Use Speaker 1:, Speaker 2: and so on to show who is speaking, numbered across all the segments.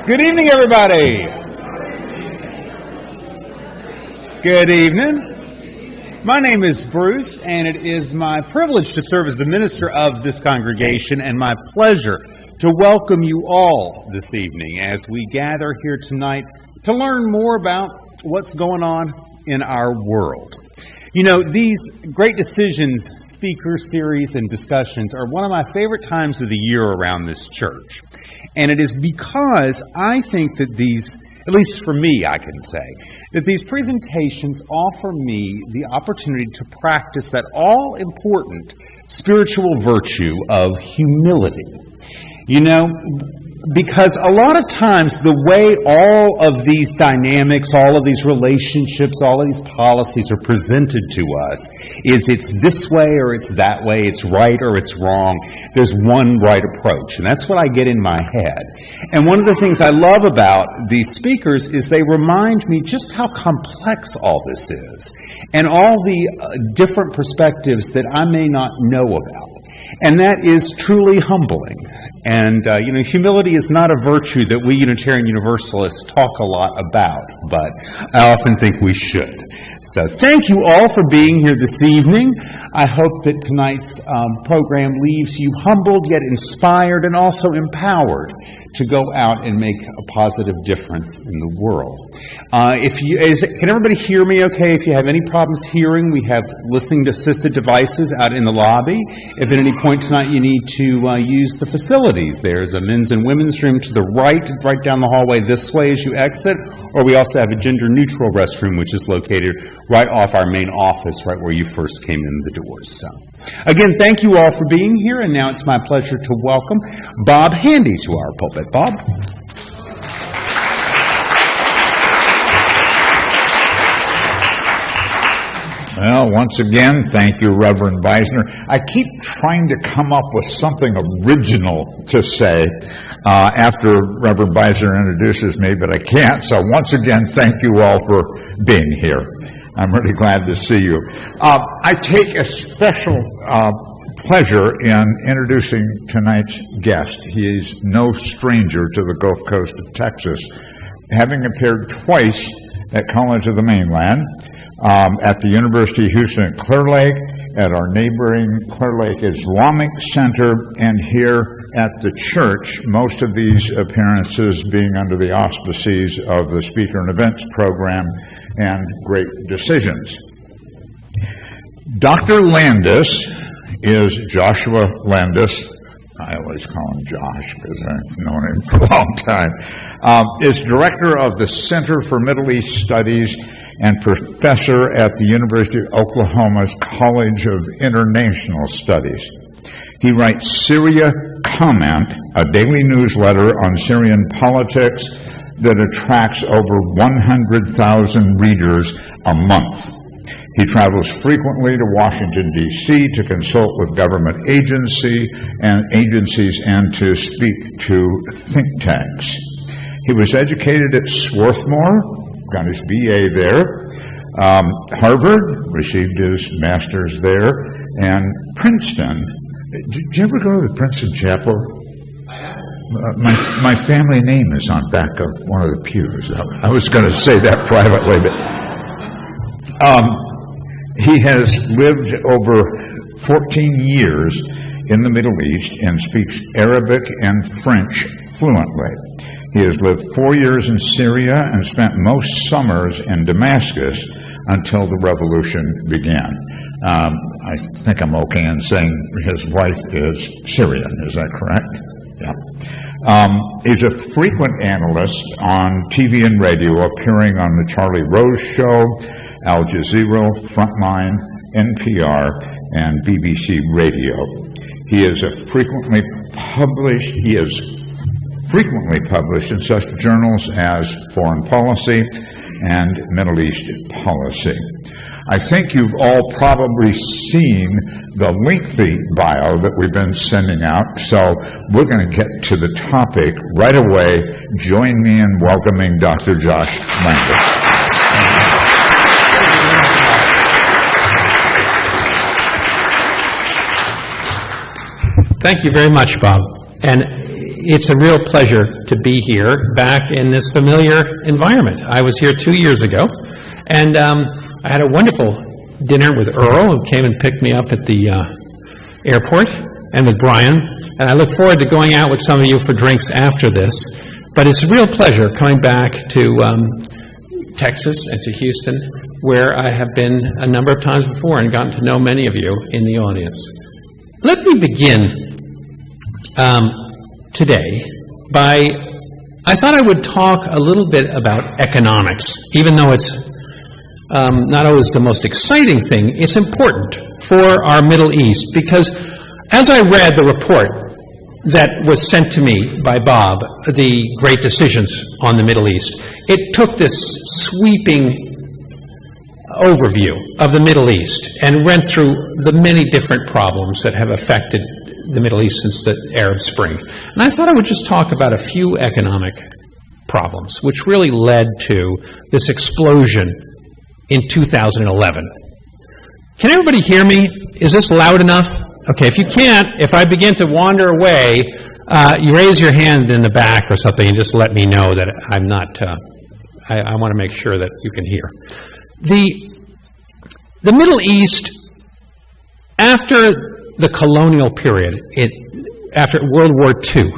Speaker 1: Good evening, everybody. Good evening. My name is Bruce, and it is my privilege to serve as the minister of this congregation and my pleasure to welcome you all this evening as we gather here tonight to learn more about what's going on in our world. You know, these Great Decisions speaker series and discussions are one of my favorite times of the year around this church. And it is because I think that these, at least for me, I can say, that these presentations offer me the opportunity to practice that all-important spiritual virtue of humility. You know, because a lot of times the way all of these dynamics, all of these relationships, all of these policies are presented to us is it's this way or it's that way, it's right or it's wrong. There's one right approach, and that's what I get in my head. And one of the things I love about these speakers is they remind me just how complex all this is and all the different perspectives that I may not know about. And that is truly humbling. And, humility is not a virtue that we Unitarian Universalists talk a lot about, but I often think we should. So thank you all for being here this evening. I hope that tonight's program leaves you humbled yet inspired and also empowered to go out and make a positive difference in the world. Can everybody hear me okay? If you have any problems hearing, we have listening assisted devices out in the lobby. If at any point tonight you need to use the facilities, there's a men's and women's room to the right down the hallway this way as you exit, or we also have a gender-neutral restroom, which is located right off our main office, right where you first came in the doors. So, again, thank you all for being here, and now it's my pleasure to welcome Bob Handy to our pulpit. Bob?
Speaker 2: Well, once again, thank you, Reverend Beisner. I keep trying to come up with something original to say after Reverend Beisner introduces me, but I can't. So once again, thank you all for being here. I'm really glad to see you. I take a special pleasure in introducing tonight's guest. He is no stranger to the Gulf Coast of Texas, having appeared twice at College of the Mainland, at the University of Houston at Clear Lake, at our neighboring Clear Lake Islamic Center, and here at the church, most of these appearances being under the auspices of the Speaker and Events Program and Great Decisions. Dr. Landis is Joshua Landis. I always call him Josh because I've known him for a long time. Is director of the Center for Middle East Studies and professor at the University of Oklahoma's College of International Studies. He writes Syria Comment, a daily newsletter on Syrian politics that attracts over 100,000 readers a month. He travels frequently to Washington, D.C. to consult with government agencies and to speak to think tanks. He was educated at Swarthmore, got his B.A. there, Harvard, received his master's there, and Princeton. Did you ever go to the Princeton Chapel? My family name is on back of one of the pews. I was going to say that privately, but he has lived over 14 years in the Middle East and speaks Arabic and French fluently. He has lived 4 years in Syria and spent most summers in Damascus until the revolution began. I think I'm okay in saying his wife is Syrian. Is that correct? Yeah. He's a frequent analyst on TV and radio, appearing on The Charlie Rose Show, Al Jazeera, Frontline, NPR, and BBC Radio. He is frequently published in such journals as Foreign Policy and Middle East Policy. I think you've all probably seen the lengthy bio that we've been sending out, so we're going to get to the topic right away. Join me in welcoming Dr. Josh Landis.
Speaker 3: Thank you very much, Bob. And it's a real pleasure to be here back in this familiar environment. I was here 2 years ago, and I had a wonderful dinner with Earl, who came and picked me up at the airport, and with Brian, and I look forward to going out with some of you for drinks after this. But it's a real pleasure coming back to Texas and to Houston, where I have been a number of times before and gotten to know many of you in the audience. Let me begin today by, I thought I would talk a little bit about economics, even though it's not always the most exciting thing. It's important for our Middle East, because as I read the report that was sent to me by Bob, the Great Decisions on the Middle East, it took this sweeping overview of the Middle East and went through the many different problems that have affected the Middle East since the Arab Spring. And I thought I would just talk about a few economic problems, which really led to this explosion in 2011. Can everybody hear me? Is this loud enough? Okay, if you can't, if I begin to wander away, you raise your hand in the back or something and just let me know that I'm not, I want to make sure that you can hear. The Middle East, after the colonial period, after World War II,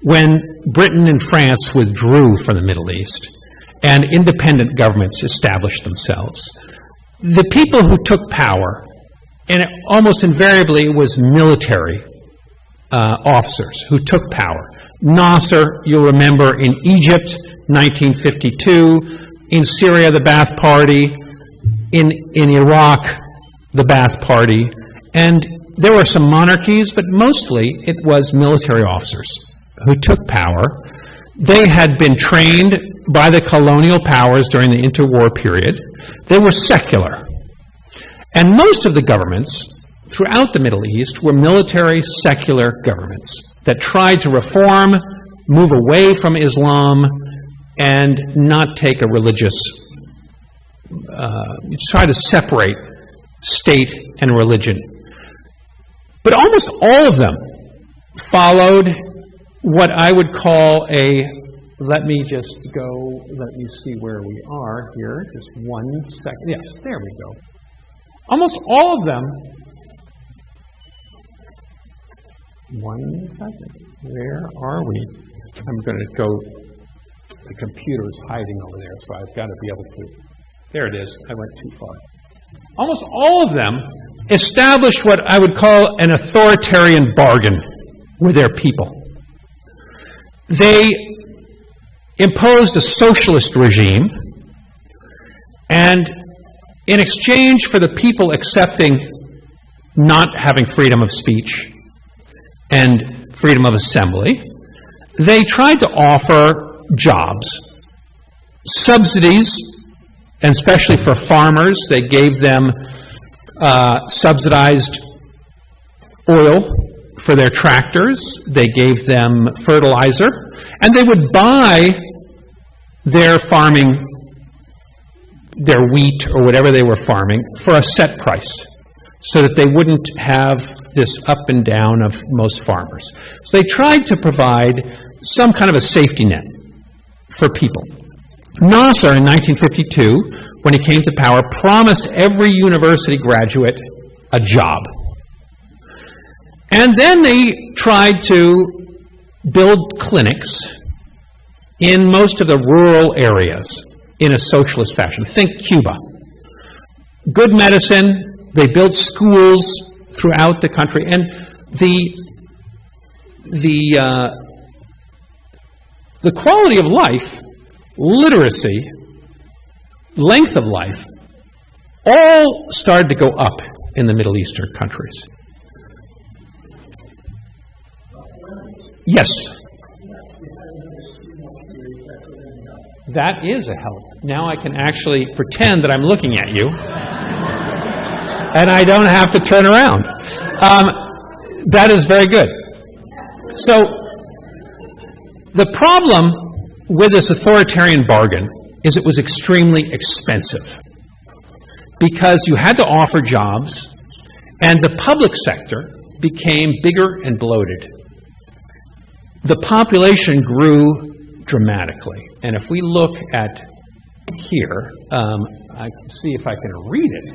Speaker 3: when Britain and France withdrew from the Middle East and independent governments established themselves, the people who took power, and it almost invariably was military officers who took power. Nasser, you'll remember, in Egypt, 1952, in Syria, the Ba'ath Party, in Iraq, the Ba'ath Party, and there were some monarchies, but mostly it was military officers who took power. They had been trained by the colonial powers during the interwar period. They were secular. And most of the governments throughout the Middle East were military, secular governments that tried to reform, move away from Islam, and not take a religious, try to separate state and religion. But almost all of them followed what I would call let me see where we are here, just 1 second. Yes, there we go. Almost all of them, 1 second, where are we? I'm going to go, the computer is hiding over there, so I've got to be able to, there it is, I went too far. Almost all of them established what I would call an authoritarian bargain with their people. They imposed a socialist regime, and in exchange for the people accepting not having freedom of speech and freedom of assembly, they tried to offer jobs, subsidies, and especially for farmers, they gave them subsidized oil for their tractors, they gave them fertilizer, and they would buy their farming, their wheat or whatever they were farming, for a set price, so that they wouldn't have this up and down of most farmers. So they tried to provide some kind of a safety net for people. Nasser in 1952, when he came to power, promised every university graduate a job. And then they tried to build clinics in most of the rural areas in a socialist fashion. Think Cuba. Good medicine, they built schools throughout the country, and the quality of life, literacy, length of life, all started to go up in the Middle Eastern countries. Yes. That is a help. Now I can actually pretend that I'm looking at you, and I don't have to turn around. That is very good. So, the problem with this authoritarian bargain is it was extremely expensive, because you had to offer jobs, and the public sector became bigger and bloated. the population grew dramatically. And if we look at here, I can see if I can read it.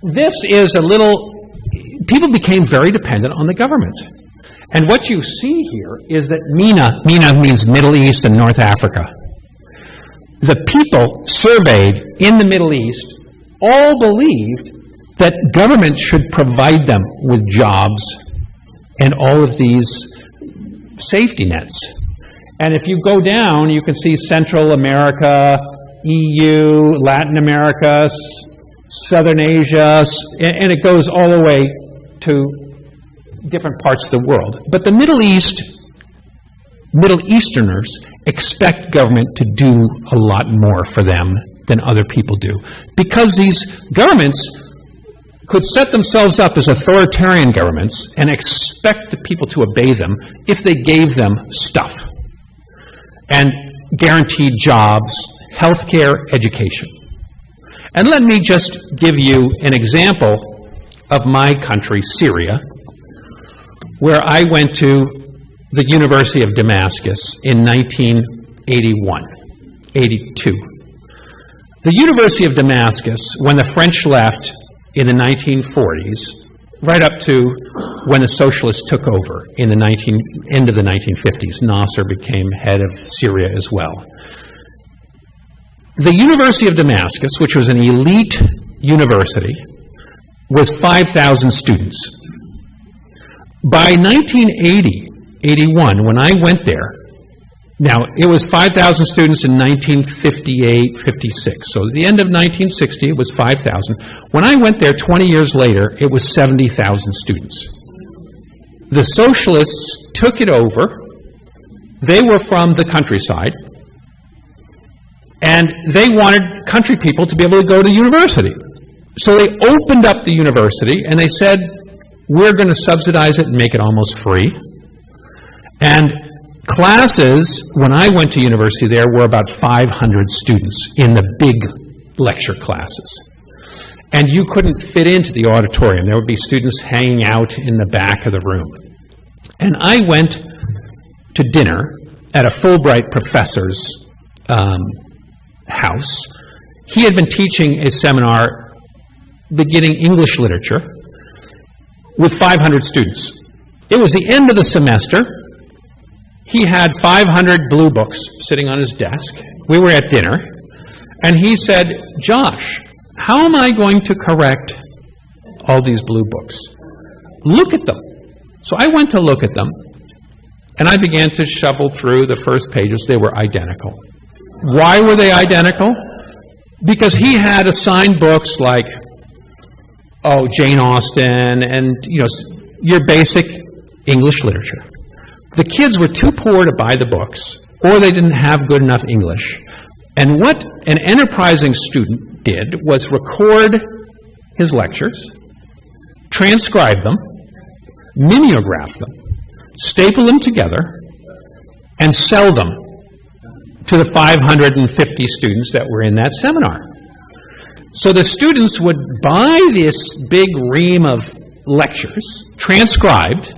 Speaker 3: This is people became very dependent on the government. And what you see here is that MENA means Middle East and North Africa. The people surveyed in the Middle East all believed that government should provide them with jobs and all of these safety nets. And if you go down, you can see Central America, EU, Latin America, Southern Asia, and it goes all the way to different parts of the world. But the Middle Easterners expect government to do a lot more for them than other people do, because these governments could set themselves up as authoritarian governments and expect the people to obey them if they gave them stuff and guaranteed jobs, healthcare, education. And let me just give you an example of my country, Syria, where I went to the University of Damascus in 1981, 82. The University of Damascus, when the French left in the 1940s, right up to when the socialists took over in the end of the 1950s, Nasser became head of Syria as well. The University of Damascus, which was an elite university, was 5,000 students. By 1980, 81, when I went there, now it was 5,000 students in 1958, 56. So at the end of 1960, it was 5,000. When I went there 20 years later, it was 70,000 students. The socialists took it over. They were from the countryside. And they wanted country people to be able to go to university. So they opened up the university and they said, we're going to subsidize it and make it almost free. And classes, when I went to university there, were about 500 students in the big lecture classes. And you couldn't fit into the auditorium. There would be students hanging out in the back of the room. And I went to dinner at a Fulbright professor's house. He had been teaching a seminar beginning English literature with 500 students. It was the end of the semester. He had 500 blue books sitting on his desk. We were at dinner, and he said, Josh, how am I going to correct all these blue books? Look at them. So I went to look at them, and I began to shovel through the first pages. They were identical. Why were they identical? Because he had assigned books like, Jane Austen and, your basic English literature. The kids were too poor to buy the books, or they didn't have good enough English. And what an enterprising student did was record his lectures, transcribe them, mimeograph them, staple them together, and sell them to the 550 students that were in that seminar. So the students would buy this big ream of lectures, transcribed,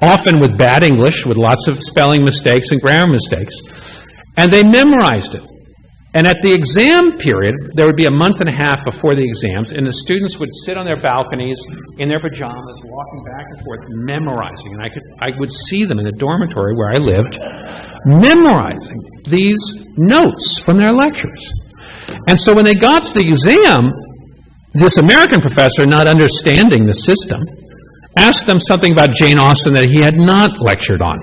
Speaker 3: often with bad English, with lots of spelling mistakes and grammar mistakes, and they memorized it. And at the exam period, there would be a month and a half before the exams, and the students would sit on their balconies in their pajamas, walking back and forth, memorizing. And I would see them in the dormitory where I lived, memorizing these notes from their lectures. And so when they got to the exam, this American professor, not understanding the system, asked them something about Jane Austen that he had not lectured on.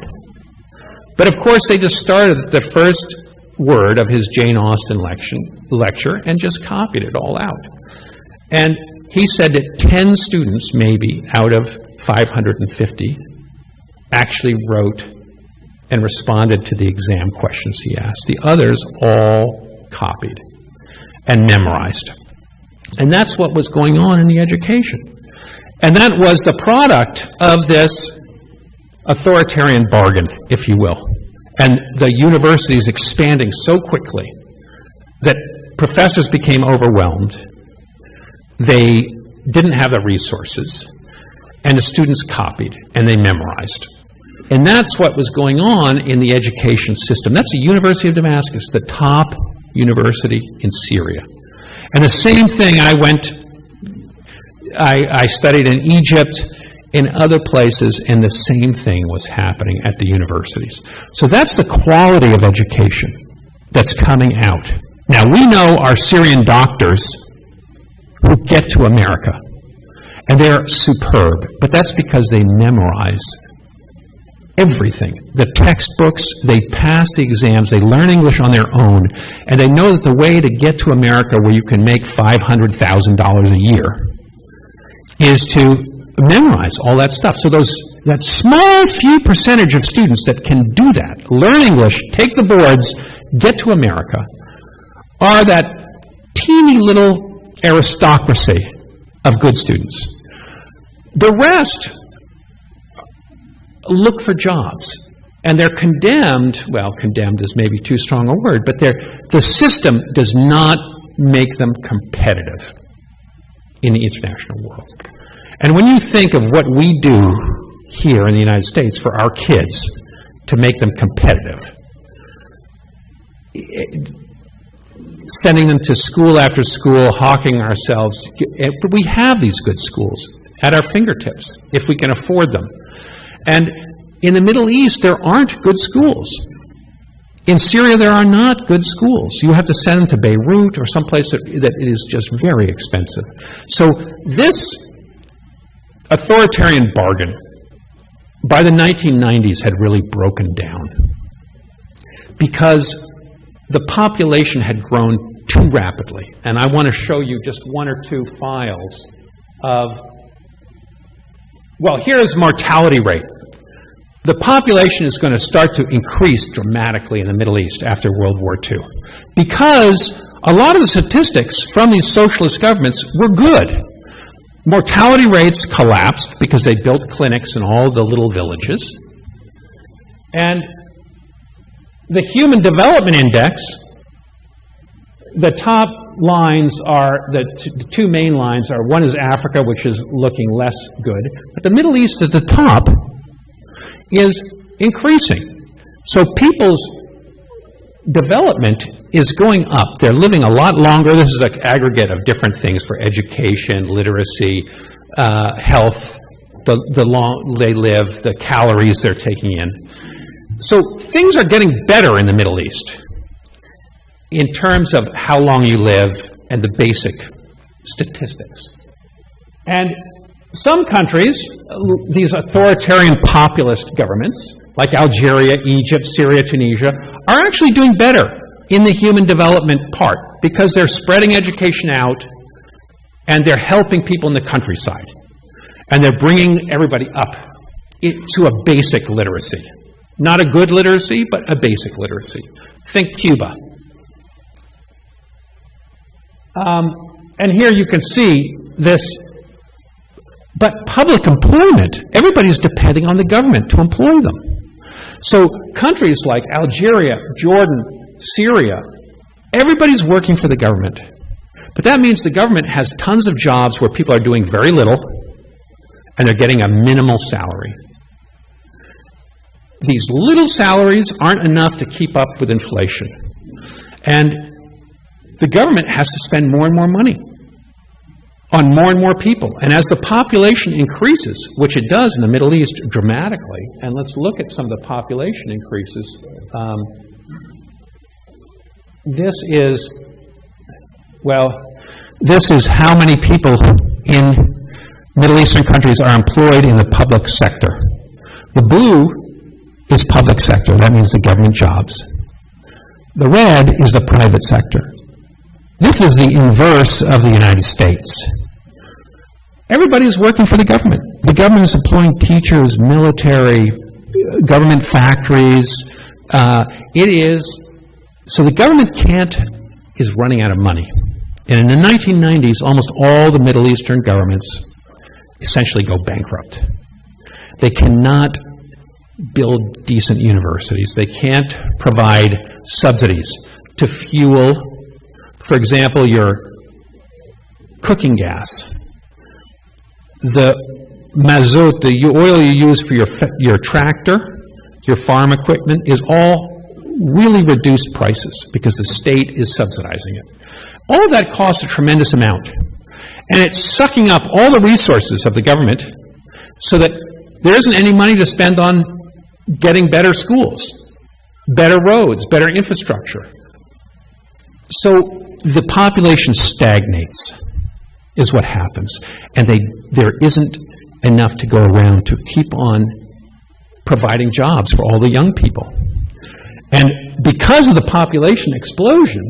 Speaker 3: But of course, they just started at the first word of his Jane Austen lecture and just copied it all out. And he said that 10 students, maybe, out of 550, actually wrote and responded to the exam questions he asked. The others all copied and memorized. And that's what was going on in the education. And that was the product of this authoritarian bargain, if you will. And the universities expanding so quickly that professors became overwhelmed. They didn't have the resources. And the students copied and they memorized. And that's what was going on in the education system. That's the University of Damascus, the top university in Syria. And the same thing, I studied in Egypt, in other places, and the same thing was happening at the universities. So that's the quality of education that's coming out. Now, we know our Syrian doctors who get to America, and they're superb, but that's because they memorize everything. The textbooks, they pass the exams, they learn English on their own, and they know that the way to get to America where you can make $500,000 a year is to memorize all that stuff. So that small few percentage of students that can do that, learn English, take the boards, get to America, are that teeny little aristocracy of good students. The rest look for jobs, and they're condemned. Well, condemned is maybe too strong a word, but the system does not make them competitive in the international world. And when you think of what we do here in the United States for our kids to make them competitive, sending them to school after school, hawking ourselves, we have these good schools at our fingertips if we can afford them. And in the Middle East, there aren't good schools. In Syria, there are not good schools. You have to send them to Beirut or someplace that is just very expensive. So this authoritarian bargain by the 1990s had really broken down because the population had grown too rapidly. And I want to show you just one or two files of, well, here's mortality rate. The population is going to start to increase dramatically in the Middle East after World War II because a lot of the statistics from these socialist governments were good. Mortality rates collapsed because they built clinics in all the little villages. And the Human Development Index, the top lines are, the two main lines are, one is Africa, which is looking less good, but the Middle East at the top is increasing. So people's development is going up. They're living a lot longer. This is an aggregate of different things for education, literacy, health, the long they live, the calories they're taking in. So things are getting better in the Middle East in terms of how long you live and the basic statistics. And some countries, these authoritarian populist governments, like Algeria, Egypt, Syria, Tunisia, are actually doing better in the human development part because they're spreading education out and they're helping people in the countryside. And they're bringing everybody up to a basic literacy. Not a good literacy, but a basic literacy. Think Cuba. And here you can see this. But public employment, everybody's depending on the government to employ them. So countries like Algeria, Jordan, Syria, everybody's working for the government. But that means the government has tons of jobs where people are doing very little and they're getting a minimal salary. These little salaries aren't enough to keep up with inflation. And the government has to spend more and more money on more and more people. And as the population increases, which it does in the Middle East dramatically, and let's look at some of the population increases. This is how many people in Middle Eastern countries are employed in the public sector. The blue is public sector. That means the government jobs. The red is the private sector. This is the inverse of the United States. Everybody is working for the government. The government is employing teachers, military, government factories. So the government is running out of money. And in the 1990s, almost all the Middle Eastern governments essentially go bankrupt. They cannot build decent universities. They can't provide subsidies to fuel, for example, your cooking gas. The mazout, the oil you use for your tractor, your farm equipment is all really reduced prices because the state is subsidizing it. All of that costs a tremendous amount. And it's sucking up all the resources of the government so that there isn't any money to spend on getting better schools, better roads, better infrastructure. So the population stagnates, is what happens. And there isn't enough to go around to keep on providing jobs for all the young people. And because of the population explosion,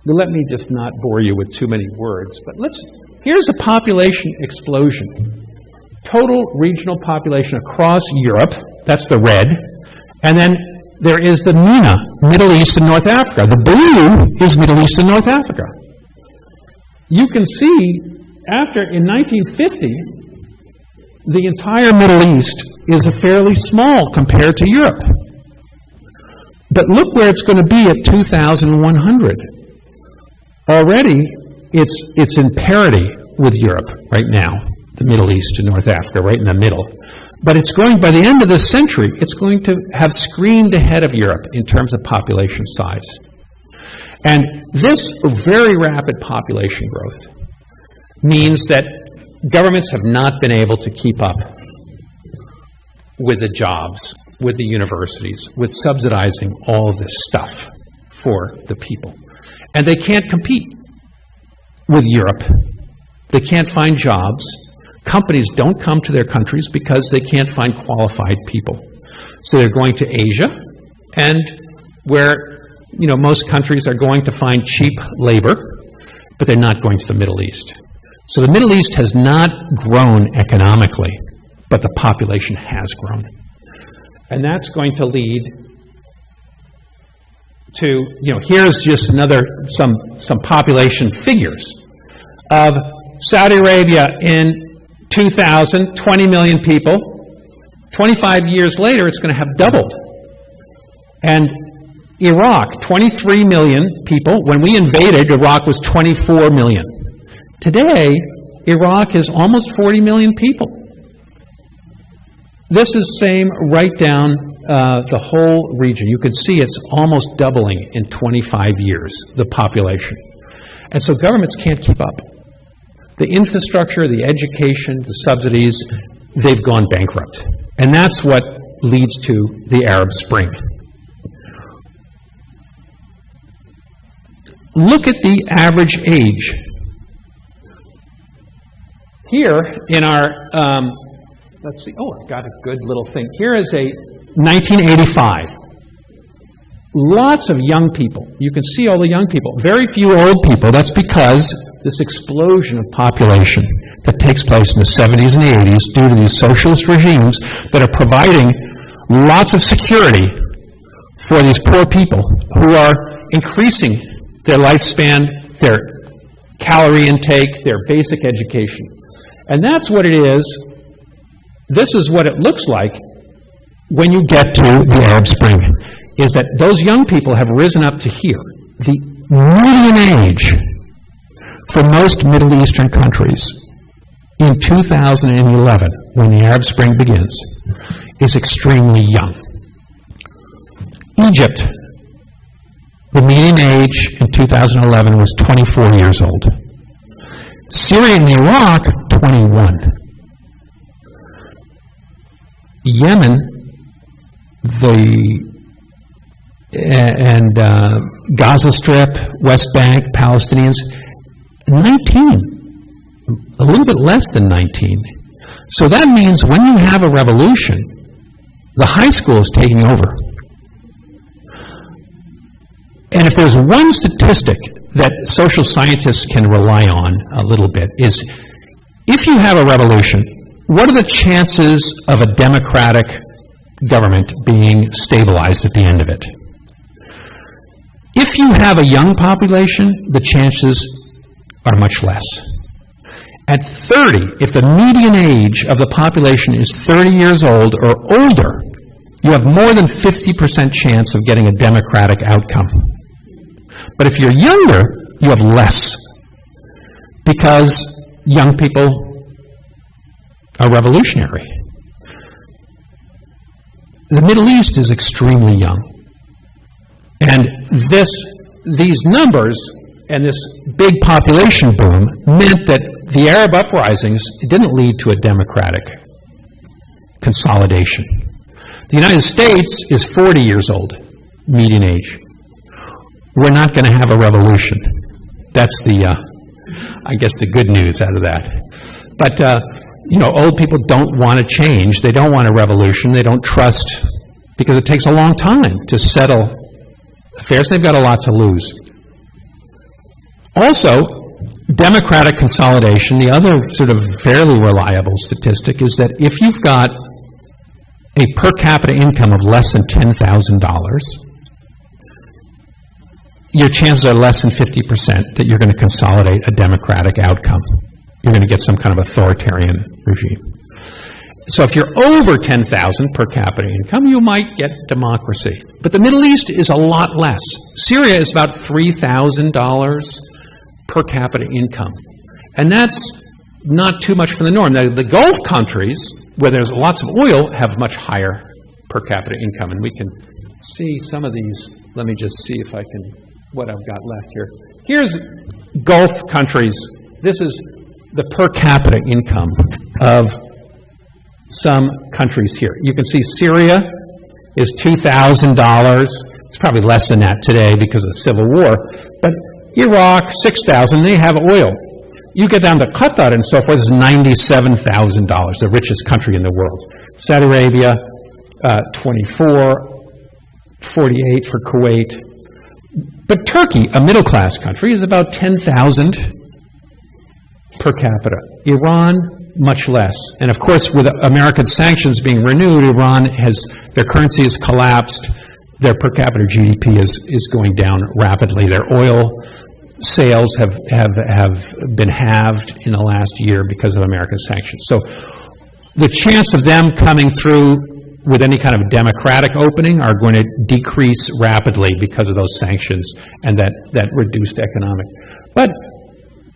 Speaker 3: let me just not bore you with too many words, but here's a population explosion. Total regional population across Europe, that's the red, and then there is the MENA, Middle East and North Africa. The blue is Middle East and North Africa. You can see, in 1950, the entire Middle East is fairly small compared to Europe. But look where it's going to be at 2100. Already, it's in parity with Europe right now, the Middle East and North Africa, right in the middle. But it's going, by the end of this century, it's going to have screamed ahead of Europe in terms of population size. And this very rapid population growth means that governments have not been able to keep up with the jobs, with the universities, with subsidizing all of this stuff for the people. And they can't compete with Europe. They can't find jobs. Companies don't come to their countries because they can't find qualified people. So they're going to Asia, and where most countries are going to find cheap labor, but they're not going to the Middle East. So the Middle East has not grown economically, but the population has grown. And that's going to lead to, here's just some population figures of Saudi Arabia in 2000, 20 million people. 25 years later, it's going to have doubled. And Iraq, 23 million people. When we invaded, Iraq was 24 million. Today, Iraq is almost 40 million people. This is same right down the whole region. You can see it's almost doubling in 25 years, the population. And so governments can't keep up. The infrastructure, the education, the subsidies, they've gone bankrupt. And that's what leads to the Arab Spring. Look at the average age. Here in our, let's see, I've got a good little thing. Here is a 1985. Lots of young people. You can see all the young people. Very few old people. That's because this explosion of population that takes place in the 70s and the 80s due to these socialist regimes that are providing lots of security for these poor people who are increasing their lifespan, their calorie intake, their basic education. And that's what it is. This is what it looks like when you get to the Arab Spring, is that those young people have risen up to here. The median age for most Middle Eastern countries in 2011, when the Arab Spring begins, is extremely young. Egypt, the median age in 2011 was 24 years old. Syria and Iraq, 21. Yemen, Gaza Strip, West Bank, Palestinians, 19. A little bit less than 19. So that means when you have a revolution, the high school is taking over. And if there's one statistic that social scientists can rely on a little bit, is if you have a revolution, what are the chances of a democratic government being stabilized at the end of it? If you have a young population, the chances are much less. At 30, if the median age of the population is 30 years old or older, you have more than 50% chance of getting a democratic outcome. But if you're younger, you have less, because young people are revolutionary. the Middle East is extremely young. And these numbers and this big population boom meant that the Arab uprisings didn't lead to a democratic consolidation. The United States is 40 years old, median age. We're not going to have a revolution. That's I guess the good news out of that. But, old people don't want to change. They don't want a revolution. They don't trust, because it takes a long time to settle affairs. They've got a lot to lose. Also, democratic consolidation, the other sort of fairly reliable statistic, is that if you've got a per capita income of less than $10,000, your chances are less than 50% that you're going to consolidate a democratic outcome. You're going to get some kind of authoritarian regime. So if you're over 10,000 per capita income, you might get democracy. But the Middle East is a lot less. Syria is about $3,000 per capita income. And that's not too much from the norm. Now, the Gulf countries, where there's lots of oil, have much higher per capita income. And we can see some of these. Let me just see if I can, what I've got left here. Here's Gulf countries. This is the per capita income of some countries here. You can see Syria is $2,000. It's probably less than that today because of the civil war. But Iraq, $6,000. They have oil. You get down to Qatar and so forth, it's $97,000, the richest country in the world. Saudi Arabia, 24, 48 for Kuwait. But Turkey, a middle-class country, is about 10,000 per capita. Iran, much less. And of course, with American sanctions being renewed, Iran their currency has collapsed. Their per capita GDP is going down rapidly. Their oil sales have been halved in the last year because of American sanctions. So the chance of them coming through with any kind of democratic opening are going to decrease rapidly because of those sanctions and that reduced economic. But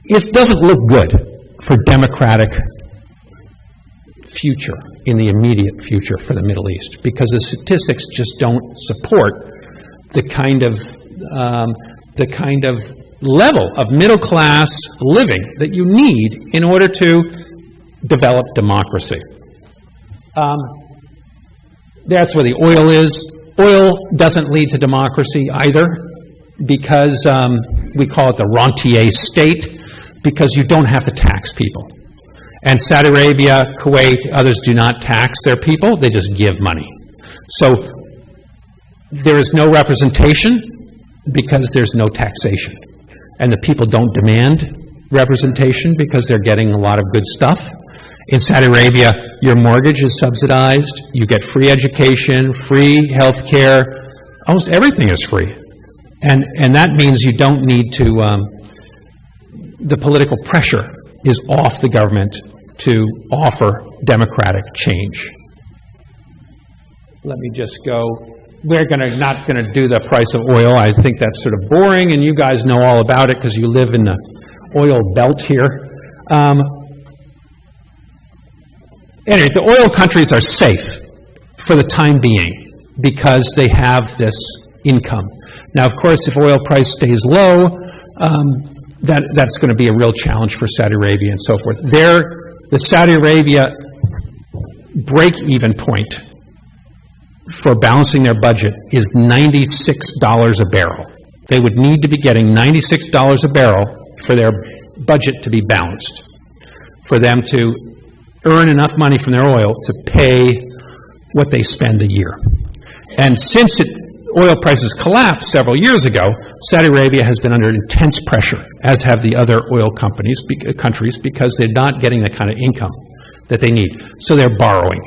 Speaker 3: it doesn't look good for democratic future in the immediate future for the Middle East, because the statistics just don't support the kind of level of middle class living that you need in order to develop democracy. That's where the oil is. Oil doesn't lead to democracy either, because we call it the rentier state, because you don't have to tax people. And Saudi Arabia, Kuwait, others do not tax their people, they just give money. So there is no representation because there's no taxation. And the people don't demand representation because they're getting a lot of good stuff. In Saudi Arabia, your mortgage is subsidized, you get free education, free health care, almost everything is free. And that means you don't need to, the political pressure is off the government to offer democratic change. Let me just go. We're not going to do the price of oil. I think that's sort of boring, and you guys know all about it because you live in the oil belt here. Anyway, the oil countries are safe for the time being because they have this income. Now, of course, if oil price stays low, that's going to be a real challenge for Saudi Arabia and so forth. The Saudi Arabia break-even point for balancing their budget is $96 a barrel. They would need to be getting $96 a barrel for their budget to be balanced, for them to earn enough money from their oil to pay what they spend a year. And since oil prices collapsed several years ago, Saudi Arabia has been under intense pressure, as have the other oil countries, because they're not getting the kind of income that they need. So they're borrowing.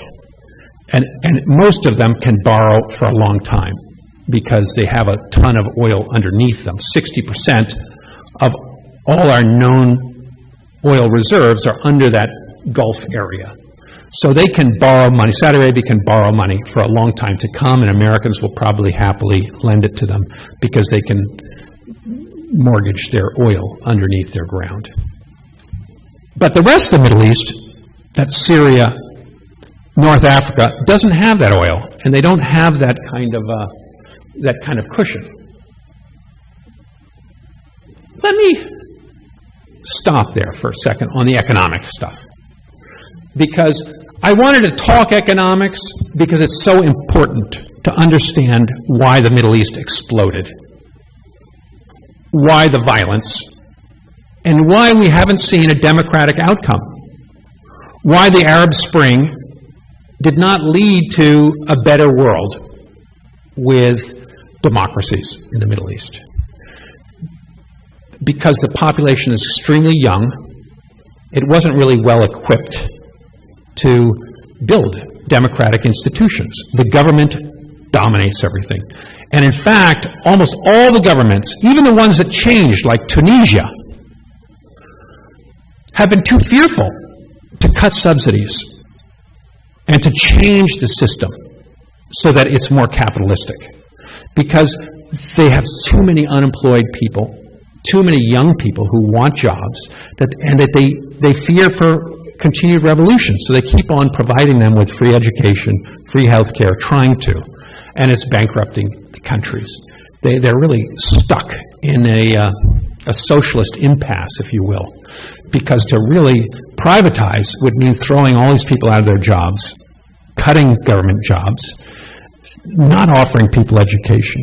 Speaker 3: And most of them can borrow for a long time because they have a ton of oil underneath them. 60% of all our known oil reserves are under that Gulf area. So they can borrow money. Saudi Arabia can borrow money for a long time to come, and Americans will probably happily lend it to them because they can mortgage their oil underneath their ground. But the rest of the Middle East, that's Syria, North Africa doesn't have that oil, and they don't have that kind of cushion. Let me stop there for a second on the economic stuff, because I wanted to talk economics because it's so important to understand why the Middle East exploded, why the violence, and why we haven't seen a democratic outcome, why the Arab Spring did not lead to a better world with democracies in the Middle East. Because the population is extremely young, it wasn't really well equipped to build democratic institutions. The government dominates everything. And in fact, almost all the governments, even the ones that changed, like Tunisia, have been too fearful to cut subsidies and to change the system so that it's more capitalistic. Because they have too many unemployed people, too many young people who want jobs, and that they fear for continued revolution. So they keep on providing them with free education, free health care, trying to. And it's bankrupting the countries. They're really stuck in a socialist impasse, if you will. Because to really privatize would mean throwing all these people out of their jobs, cutting government jobs, not offering people education,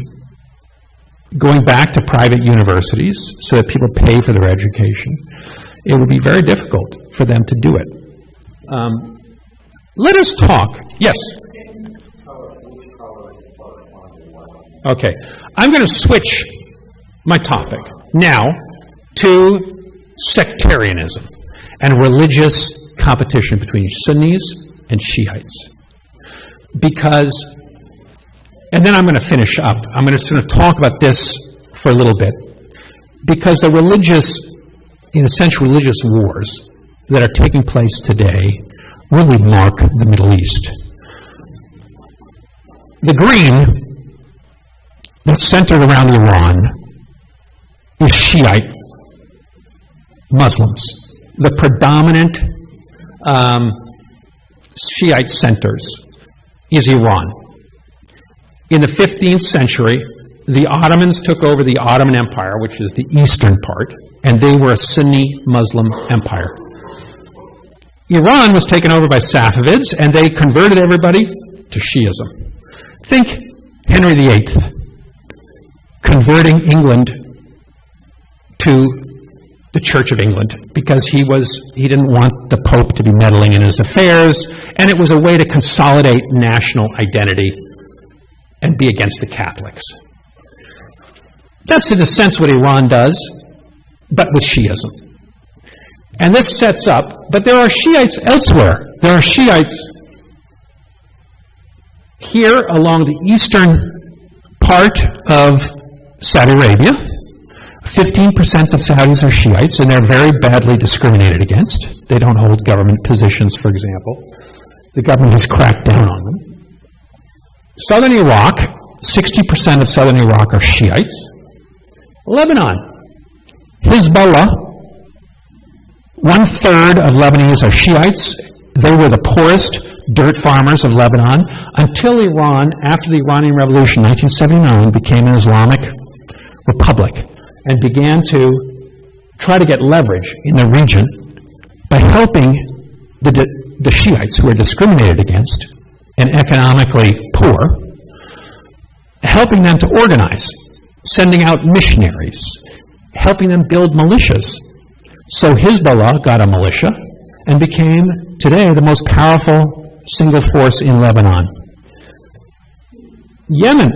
Speaker 3: going back to private universities so that people pay for their education. It would be very difficult for them to do it. Let us talk. Yes? Okay. I'm going to switch my topic now to sectarianism and religious competition between Sunnis and Shiites. Because, and then I'm going to finish up. I'm going to sort of talk about this for a little bit. Because the religious, in a sense, religious wars that are taking place today really mark the Middle East. The green that's centered around Iran is Shiite Muslims. The predominant Shiite centers is Iran. In the 15th century, the Ottomans took over the Ottoman Empire, which is the eastern part, and they were a Sunni Muslim empire. Iran was taken over by Safavids, and they converted everybody to Shiism. Think Henry VIII converting England to the Church of England because he didn't want the Pope to be meddling in his affairs, and it was a way to consolidate national identity and be against the Catholics. That's in a sense what Iran does, but with Shiism. And this sets up, but there are Shiites elsewhere. There are Shiites here along the eastern part of Saudi Arabia. 15% of Saudis are Shiites, and they're very badly discriminated against. They don't hold government positions, for example. The government has cracked down on them. Southern Iraq, 60% of southern Iraq are Shiites. Lebanon, Hezbollah, 1/3 of Lebanese are Shiites. They were the poorest dirt farmers of Lebanon until Iran, after the Iranian Revolution, 1979, became an Islamic republic and began to try to get leverage in the region by helping the Shiites who are discriminated against and economically poor, helping them to organize, sending out missionaries, helping them build militias. So Hezbollah got a militia and became, today, the most powerful single force in Lebanon. Yemen,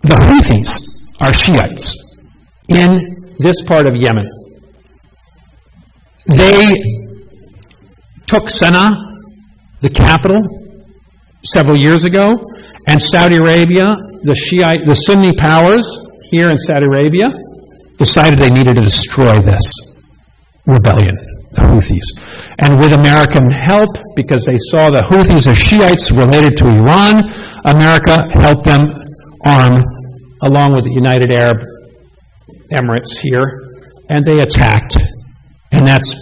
Speaker 3: the Houthis are Shiites in this part of Yemen. They took Sana'a, the capital, several years ago, and Saudi Arabia, the Sunni powers here in Saudi Arabia, decided they needed to destroy this rebellion, the Houthis. And with American help, because they saw the Houthis as Shiites related to Iran, America helped them arm, along with the United Arab Emirates here, and they attacked. And that's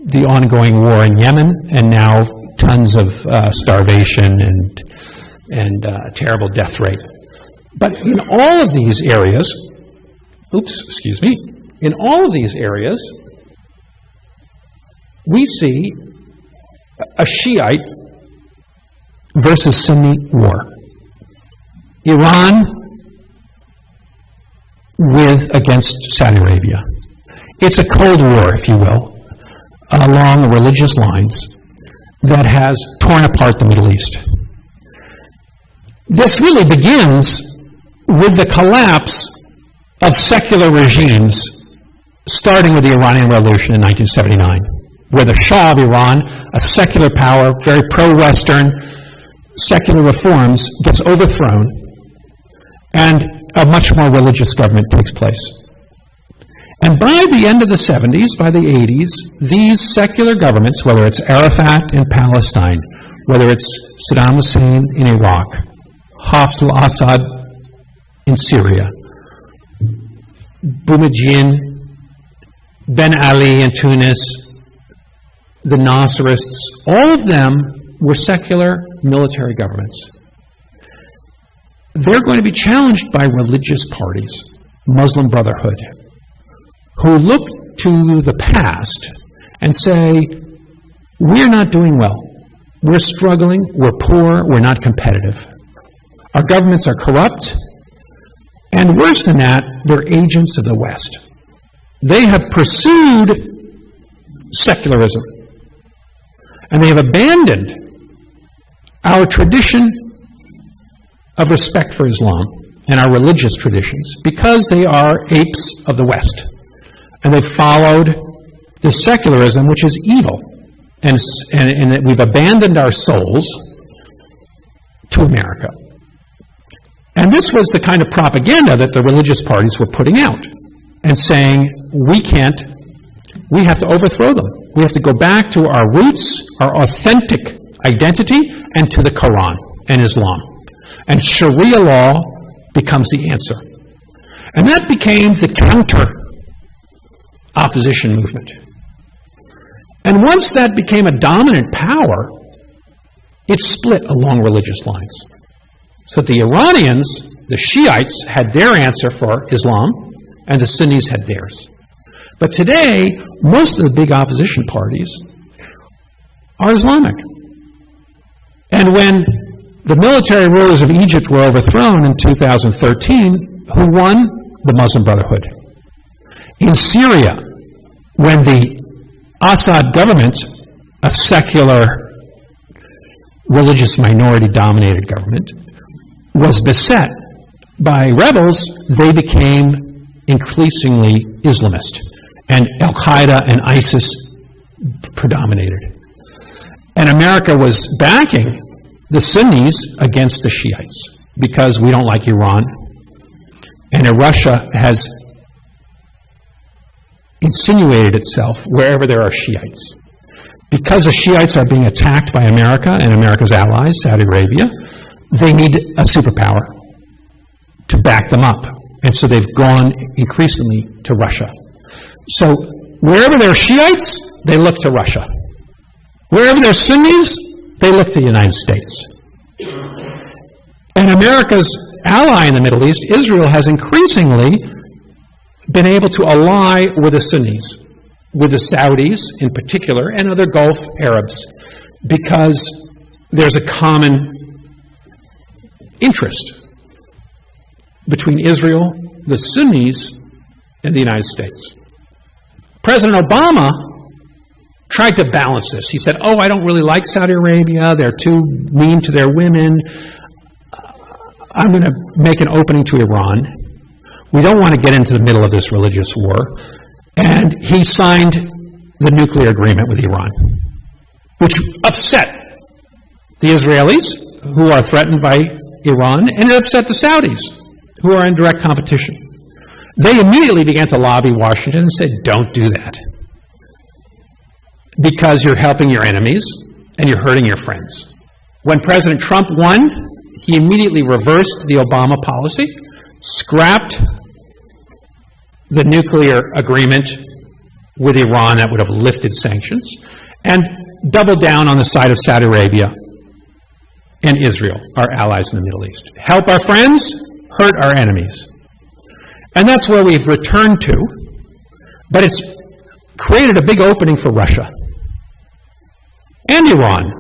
Speaker 3: the ongoing war in Yemen, and now tons of starvation and a terrible death rate. But in all of these areas, in all of these areas, we see a Shiite versus Sunni war. Iran against Saudi Arabia. It's a Cold War, if you will, along religious lines that has torn apart the Middle East. This really begins with the collapse of secular regimes, starting with the Iranian Revolution in 1979, where the Shah of Iran, a secular power, very pro-Western, secular reforms, gets overthrown, and a much more religious government takes place. And by the end of the 70s, by the 80s, these secular governments, whether it's Arafat in Palestine, whether it's Saddam Hussein in Iraq, Hafez al-Assad in Syria, Boumediene, Ben Ali in Tunis, the Nasrists, all of them were secular military governments. They're going to be challenged by religious parties, Muslim Brotherhood, who look to the past and say, we're not doing well. We're struggling, we're poor, we're not competitive. Our governments are corrupt, and worse than that, they're agents of the West. They have pursued secularism, and they have abandoned our tradition of respect for Islam and our religious traditions because they are apes of the West. And they've followed the secularism, which is evil. And that we've abandoned our souls to America. And this was the kind of propaganda that the religious parties were putting out and saying, we have to overthrow them. We have to go back to our roots, our authentic identity, and to the Quran and Islam. And Sharia law becomes the answer. And that became the counter-opposition movement. And once that became a dominant power, it split along religious lines. So the Iranians, the Shiites, had their answer for Islam, and the Sunnis had theirs. But today, most of the big opposition parties are Islamic. And when the military rulers of Egypt were overthrown in 2013, who won? The Muslim Brotherhood. In Syria, when the Assad government, a secular, religious minority-dominated government, was beset by rebels, they became increasingly Islamist. And Al-Qaeda and ISIS predominated. And America was backing the Sunnis against the Shiites because we don't like Iran. And Russia has insinuated itself wherever there are Shiites. Because the Shiites are being attacked by America and America's allies, Saudi Arabia, they need a superpower to back them up. And so they've gone increasingly to Russia. So wherever there are Shiites, they look to Russia. Wherever there are Sunnis, they look to the United States. And America's ally in the Middle East, Israel, has increasingly been able to ally with the Sunnis, with the Saudis in particular, and other Gulf Arabs, because there's a common interest between Israel, the Sunnis, and the United States. President Obama tried to balance this. He said, I don't really like Saudi Arabia. They're too mean to their women. I'm going to make an opening to Iran. We don't want to get into the middle of this religious war. And he signed the nuclear agreement with Iran, which upset the Israelis, who are threatened by Iran, and it upset the Saudis, who are in direct competition. They immediately began to lobby Washington and said, don't do that. Because you're helping your enemies and you're hurting your friends. When President Trump won, he immediately reversed the Obama policy, scrapped the nuclear agreement with Iran that would have lifted sanctions, and double down on the side of Saudi Arabia and Israel, our allies in the Middle East. Help our friends, hurt our enemies. And that's where we've returned to, but it's created a big opening for Russia and Iran,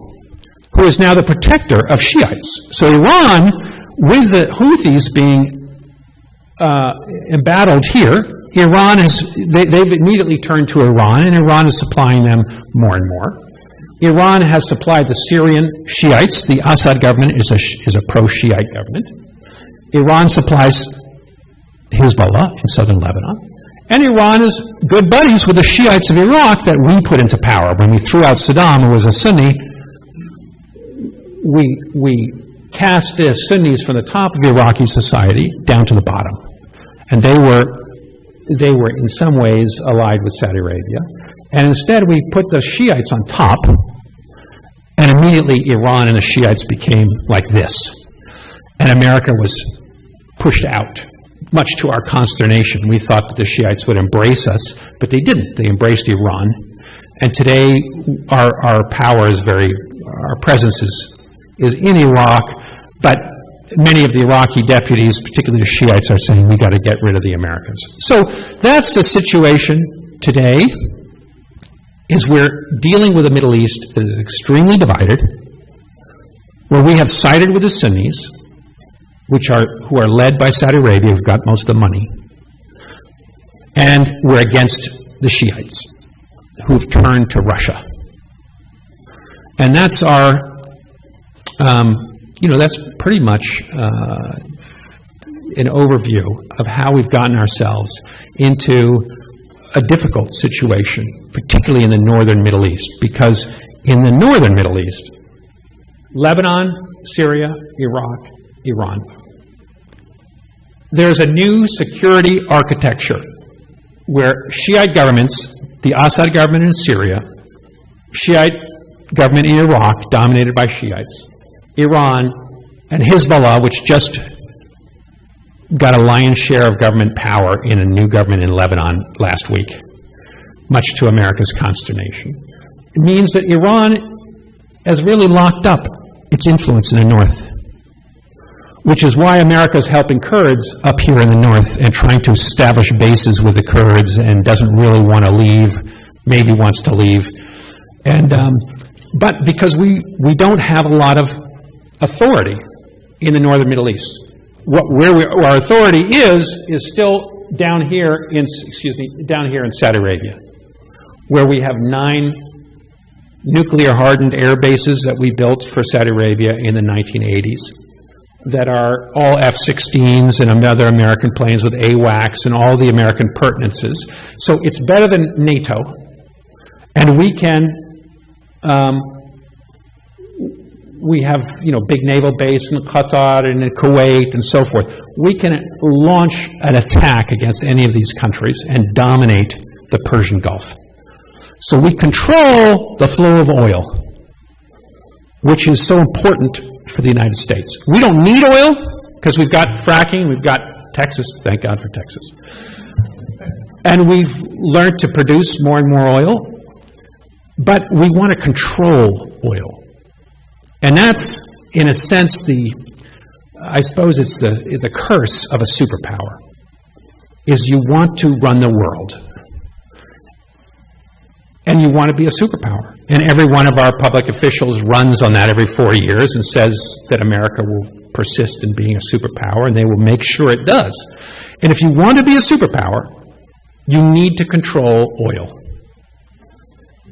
Speaker 3: who is now the protector of Shiites. So Iran, with the Houthis being embattled here, they've immediately turned to Iran, and Iran is supplying them more and more. Iran has supplied the Syrian Shiites. The Assad government is a pro-Shiite government. Iran supplies Hezbollah in southern Lebanon. And Iran is good buddies with the Shiites of Iraq that we put into power. When we threw out Saddam, who was a Sunni, we cast the Sunnis from the top of Iraqi society down to the bottom. And they were in some ways allied with Saudi Arabia. And instead we put the Shiites on top, and immediately Iran and the Shiites became like this. And America was pushed out, much to our consternation. We thought that the Shiites would embrace us, but they didn't. They embraced Iran. And today our power is our presence is in Iraq, but many of the Iraqi deputies, particularly the Shiites, are saying we got to get rid of the Americans. So that's the situation today, is we're dealing with a Middle East that is extremely divided, where we have sided with the Sunnis, who are led by Saudi Arabia, who've got most of the money, and we're against the Shiites, who've turned to Russia. And that's our that's pretty much an overview of how we've gotten ourselves into a difficult situation, particularly in the northern Middle East, because in the northern Middle East, Lebanon, Syria, Iraq, Iran, there's a new security architecture where Shiite governments, the Assad government in Syria, Shiite government in Iraq, dominated by Shiites, Iran, and Hezbollah, which just got a lion's share of government power in a new government in Lebanon last week, much to America's consternation. It means that Iran has really locked up its influence in the north, which is why America is helping Kurds up here in the north and trying to establish bases with the Kurds and doesn't really want to leave, maybe wants to leave. And but because we don't have a lot of authority in the northern Middle East. Where our authority is still down here in Saudi Arabia, where we have 9 nuclear-hardened air bases that we built for Saudi Arabia in the 1980s that are all F-16s and other American planes with AWACS and all the American pertinences. So it's better than NATO, and we can we have, big naval base in Qatar and in Kuwait and so forth. We can launch an attack against any of these countries and dominate the Persian Gulf. So we control the flow of oil, which is so important for the United States. We don't need oil because we've got fracking, we've got Texas, thank God for Texas. And we've learned to produce more and more oil, but we want to control oil. And that's, in a sense, I suppose it's the curse of a superpower, is you want to run the world. And you want to be a superpower. And every one of our public officials runs on that every 4 years and says that America will persist in being a superpower, and they will make sure it does. And if you want to be a superpower, you need to control oil.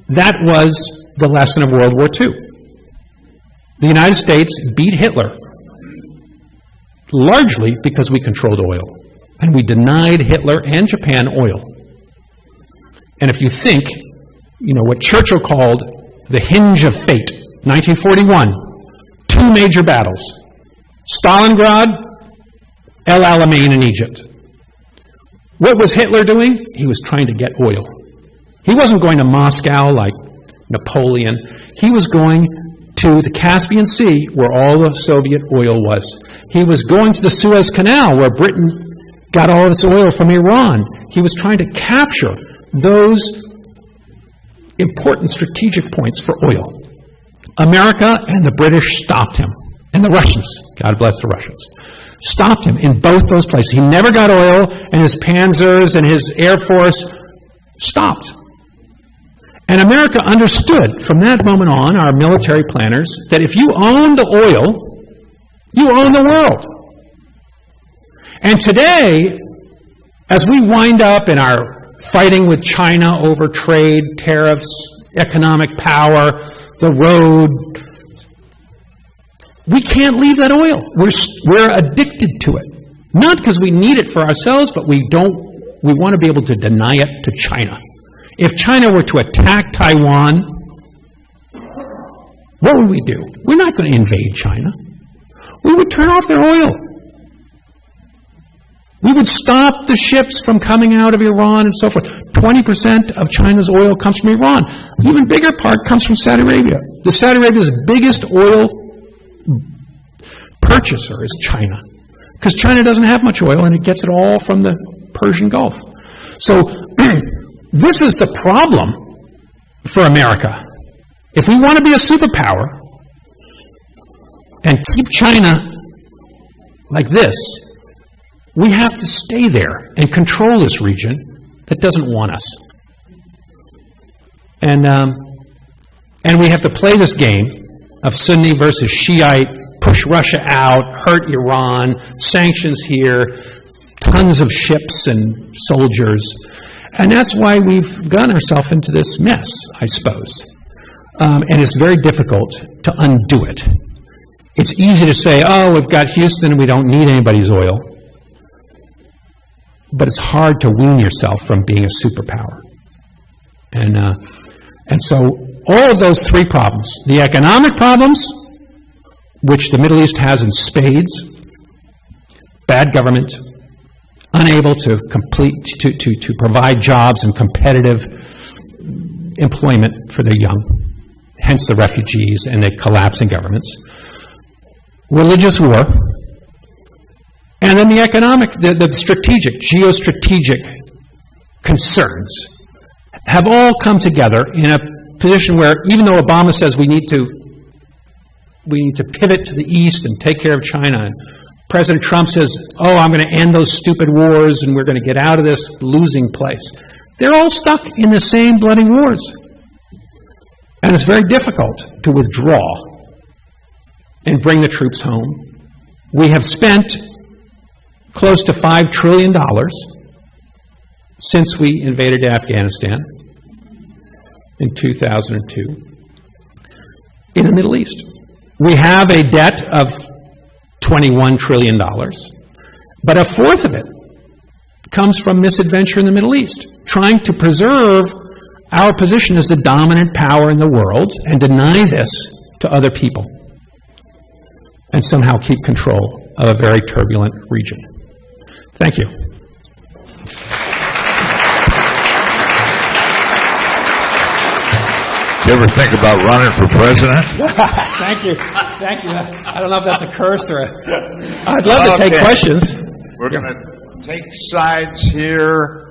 Speaker 3: That was the lesson of World War II. The United States beat Hitler largely because we controlled oil. And we denied Hitler and Japan oil. And if you think, what Churchill called the hinge of fate, 1941, 2 major battles, Stalingrad, El Alamein in Egypt. What was Hitler doing? He was trying to get oil. He wasn't going to Moscow like Napoleon. He was going to the Caspian Sea, where all the Soviet oil was. He was going to the Suez Canal, where Britain got all of its oil from Iran. He was trying to capture those important strategic points for oil. America and the British stopped him, and the Russians, God bless the Russians, stopped him in both those places. He never got oil, and his panzers and his air force stopped. And America understood from that moment on, our military planners, that if you own the oil, you own the world. And today, as we wind up in our fighting with China over trade, tariffs, economic power, the road, we can't leave that oil. We're addicted to it. Not because we need it for ourselves, but we want to be able to deny it to China. If China were to attack Taiwan, what would we do? We're not going to invade China. We would turn off their oil. We would stop the ships from coming out of Iran and so forth. 20% of China's oil comes from Iran. Even bigger part comes from Saudi Arabia. Saudi Arabia's biggest oil purchaser is China. Because China doesn't have much oil and it gets it all from the Persian Gulf. So this is the problem for America. If we want to be a superpower and keep China like this, we have to stay there and control this region that doesn't want us. And we have to play this game of Sunni versus Shiite, push Russia out, hurt Iran, sanctions here, tons of ships and soldiers. And that's why we've gotten ourselves into this mess, I suppose. And it's very difficult to undo it. It's easy to say, oh, we've got Houston and we don't need anybody's oil. But it's hard to wean yourself from being a superpower. And so all of those three problems, the economic problems, which the Middle East has in spades, bad government, unable to to provide jobs and competitive employment for their young, hence the refugees and the collapsing governments, religious war, and then the economic, the strategic, geostrategic concerns have all come together in a position where, even though Obama says we need to pivot to the east and take care of China, and President Trump says, oh, I'm going to end those stupid wars and we're going to get out of this losing place. They're all stuck in the same bloody wars. And it's very difficult to withdraw and bring the troops home. We have spent close to $5 trillion since we invaded Afghanistan in 2002 in the Middle East. We have a debt of $21 trillion, but a fourth of it comes from misadventure in the Middle East, trying to preserve our position as the dominant power in the world and deny this to other people and somehow keep control of a very turbulent region. Thank you.
Speaker 2: You ever think about running for president?
Speaker 3: Thank you. Thank you. I don't know if that's a curse or I'd love to take questions.
Speaker 2: We're going to take sides here.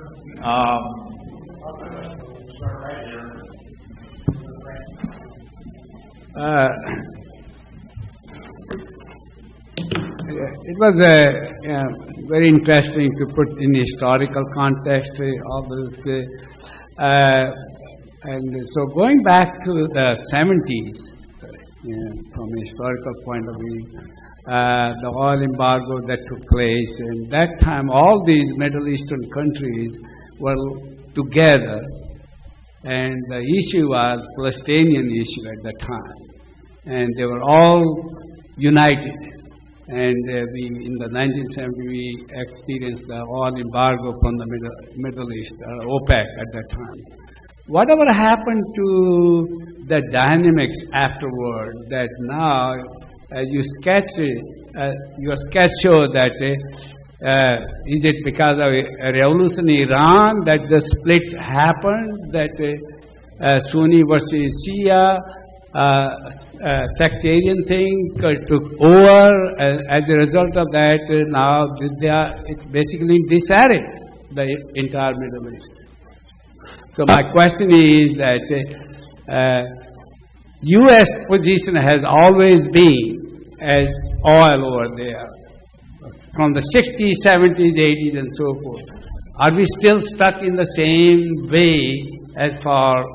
Speaker 4: It was very interesting to put in historical context all this. And so going back to the 70s, from a historical point of view, the oil embargo that took place, and that time all these Middle Eastern countries were together, and the issue was Palestinian issue at the time, and they were all united. And in the 1970s, we experienced the oil embargo from the Middle East, OPEC at that time. Whatever happened to the dynamics afterward, that now your sketch shows that is it because of a revolution in Iran that the split happened, that Sunni versus Shia, sectarian thing took over. As a result of that, now it's basically in disarray, the entire Middle East. So my question is that U.S. position has always been as oil over there, from the 60s, 70s, 80s, and so forth. Are we still stuck in the same way as far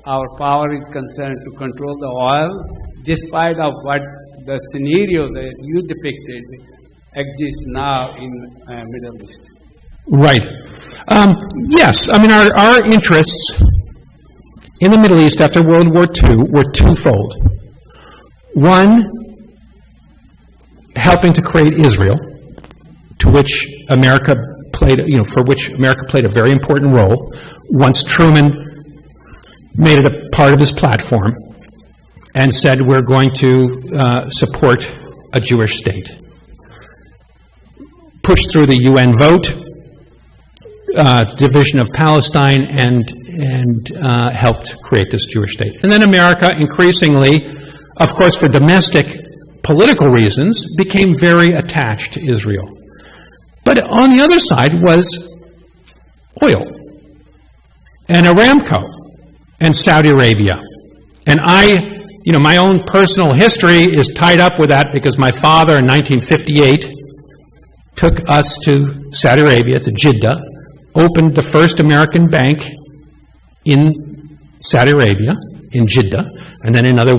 Speaker 4: our power is concerned to control the oil, despite of what the scenario that you depicted exists now in Middle East?
Speaker 3: Right. Yes. I mean, our interests in the Middle East after World War II were twofold. One, helping to create Israel, to which America played, for which America played a very important role once Truman made it a part of his platform and said we're going to support a Jewish state. Pushed through the UN vote, division of Palestine, and helped create this Jewish state. And then America increasingly, of course for domestic political reasons, became very attached to Israel. But on the other side was oil, and Aramco, and Saudi Arabia. And my own personal history is tied up with that because my father in 1958 took us to Saudi Arabia, to Jeddah, opened the first American bank in Saudi Arabia, in Jeddah, and then another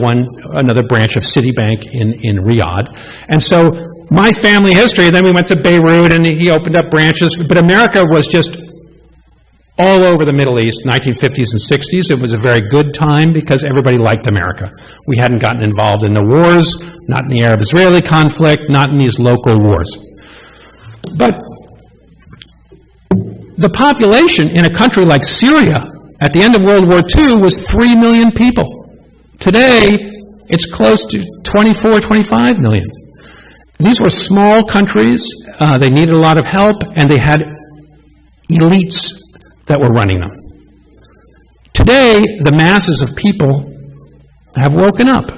Speaker 3: branch of Citibank in Riyadh. And so my family history, then we went to Beirut and he opened up branches, but America was just all over the Middle East, 1950s and 60s. It was a very good time because everybody liked America. We hadn't gotten involved in the wars, not in the Arab-Israeli conflict, not in these local wars. But the population in a country like Syria at the end of World War II was 3 million people. Today, it's close to 24, 25 million. These were small countries. They needed a lot of help, and they had elites that were running them. Today, the masses of people have woken up.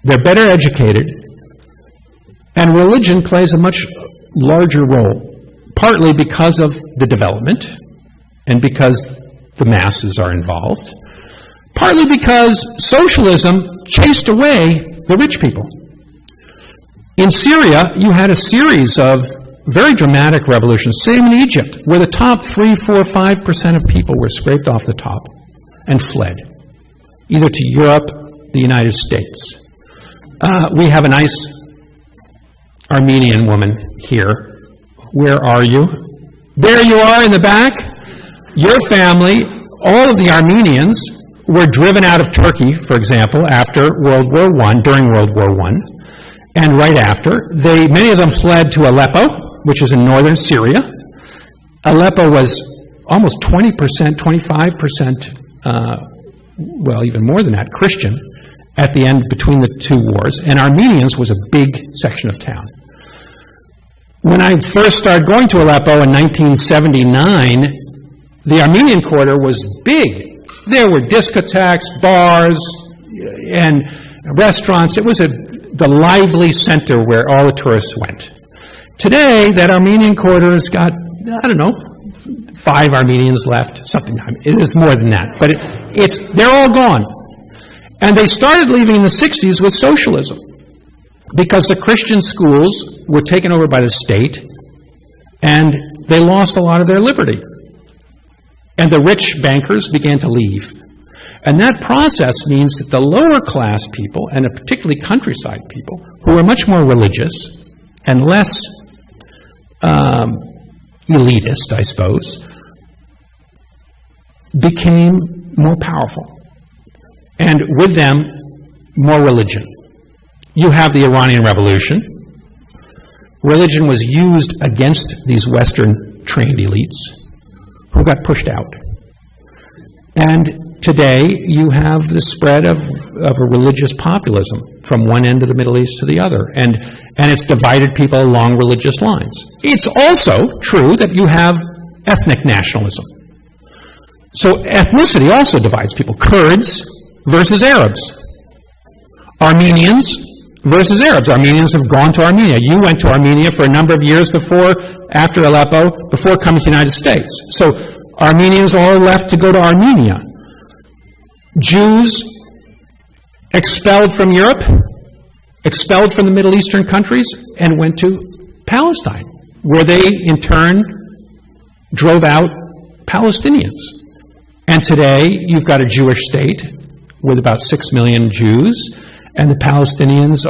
Speaker 3: They're better educated, and religion plays a much larger role, partly because of the development and because the masses are involved, partly because socialism chased away the rich people. In Syria, you had a series of very dramatic revolutions, same in Egypt, where the top 3, 4, 5% of people were scraped off the top and fled, either to Europe, the United States. We have a nice Armenian woman here. Where are you? There you are in the back. Your family, all of the Armenians, were driven out of Turkey, for example, after World War I, during World War I, and right after. Many of them fled to Aleppo, which is in northern Syria. Aleppo was almost 20%, 25%, well, even more than that, Christian at the end between the two wars, and Armenians was a big section of town. When I first started going to Aleppo in 1979, the Armenian quarter was big. There were discotheques, bars, and restaurants. It was the lively center where all the tourists went. Today, that Armenian quarter has got, 5 Armenians left, something. It is more than that. But they're all gone. And they started leaving in the 60s with socialism, because the Christian schools were taken over by the state, and they lost a lot of their liberty. And the rich bankers began to leave. And that process means that the lower class people, and particularly countryside people, who are much more religious and less elitist, I suppose, became more powerful. And with them, more religion. You have the Iranian Revolution. Religion was used against these Western trained elites who got pushed out. And today you have the spread of a religious populism from one end of the Middle East to the other. And it's divided people along religious lines. It's also true that you have ethnic nationalism. So ethnicity also divides people. Kurds versus Arabs. Armenians versus Arabs. Armenians have gone to Armenia. You went to Armenia for a number of years after Aleppo, before coming to the United States. So Armenians all left to go to Armenia. Jews expelled from Europe, expelled from the Middle Eastern countries, and went to Palestine, where they, in turn, drove out Palestinians. And today, you've got a Jewish state with about 6 million Jews, and the Palestinians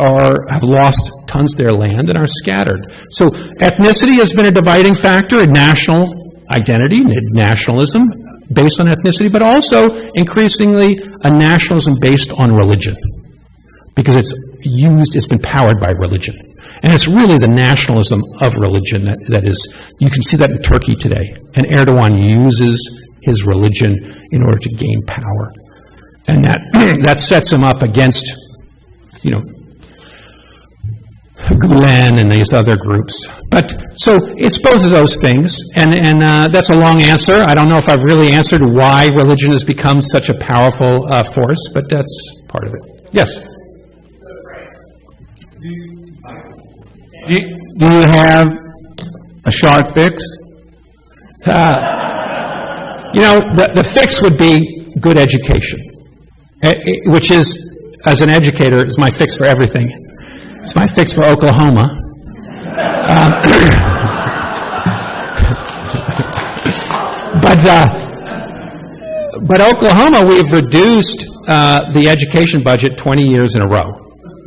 Speaker 3: have lost tons of their land and are scattered. So ethnicity has been a dividing factor in national identity, nationalism based on ethnicity, but also increasingly a nationalism based on religion, because it's been powered by religion. And it's really the nationalism of religion that is, you can see that in Turkey today. And Erdogan uses his religion in order to gain power. And that sets him up against, Gulen and these other groups. So it's both of those things, and that's a long answer. I don't know if I've really answered why religion has become such a powerful force, but that's part of it. Yes?
Speaker 4: Do you have a short fix?
Speaker 3: The fix would be good education, which is, as an educator, is my fix for everything. It's my fix for Oklahoma. But Oklahoma, we've reduced the education budget 20 years in a row,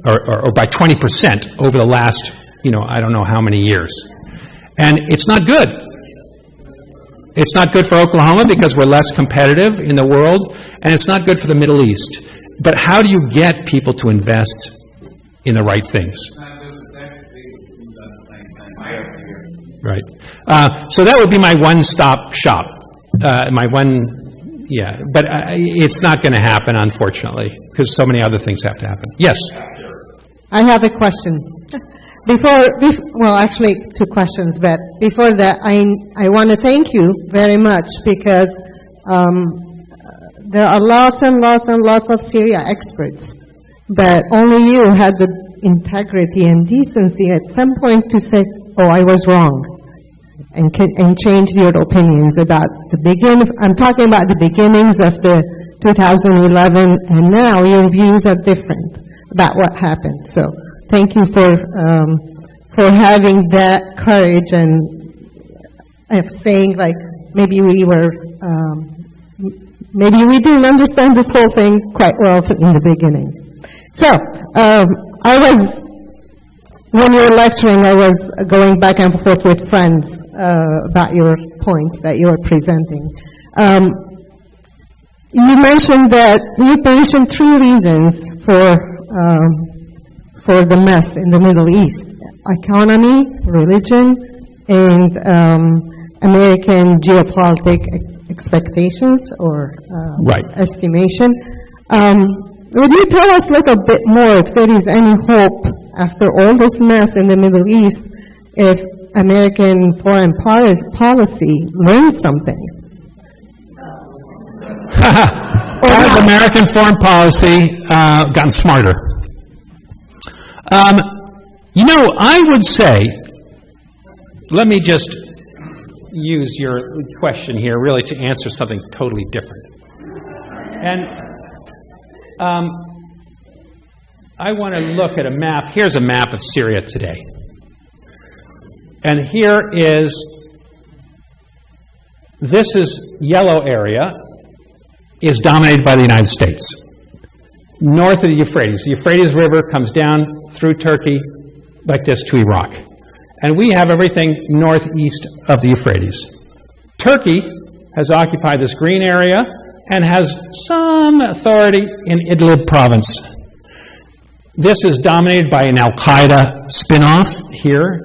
Speaker 3: or by 20% over the last, I don't know how many years. And it's not good. It's not good for Oklahoma because we're less competitive in the world, and it's not good for the Middle East. But how do you get people to invest in the right things? Right. So that would be my one-stop shop. But it's not going to happen, unfortunately, because so many other things have to happen. Yes?
Speaker 5: I have a question. Actually, two questions, but before that, I want to thank you very much, because there are lots and lots and lots of Syria experts, but only you had the integrity and decency at some point to say, oh, I was wrong, and change your opinions about the beginning. I'm talking about the beginnings of the 2011, and now your views are different about what happened. So thank you for having that courage and of saying, like, maybe we didn't understand this whole thing quite well in the beginning. So when you were lecturing, I was going back and forth with friends about your points that you were presenting. You mentioned three reasons for the mess in the Middle East: economy, religion, and American geopolitical expectations or estimation. Would you tell us a little bit more if there is any hope after all this mess in the Middle East, if American foreign policy learned something?
Speaker 3: Has American foreign policy gotten smarter? I would say, let me just use your question here really to answer something totally different. And I want to look at a map. Here's a map of Syria today. And this is yellow area is dominated by the United States. North of the Euphrates. The Euphrates River comes down through Turkey like this to Iraq. And we have everything northeast of the Euphrates. Turkey has occupied this green area and has some authority in Idlib province. This is dominated by an Al-Qaeda spin-off here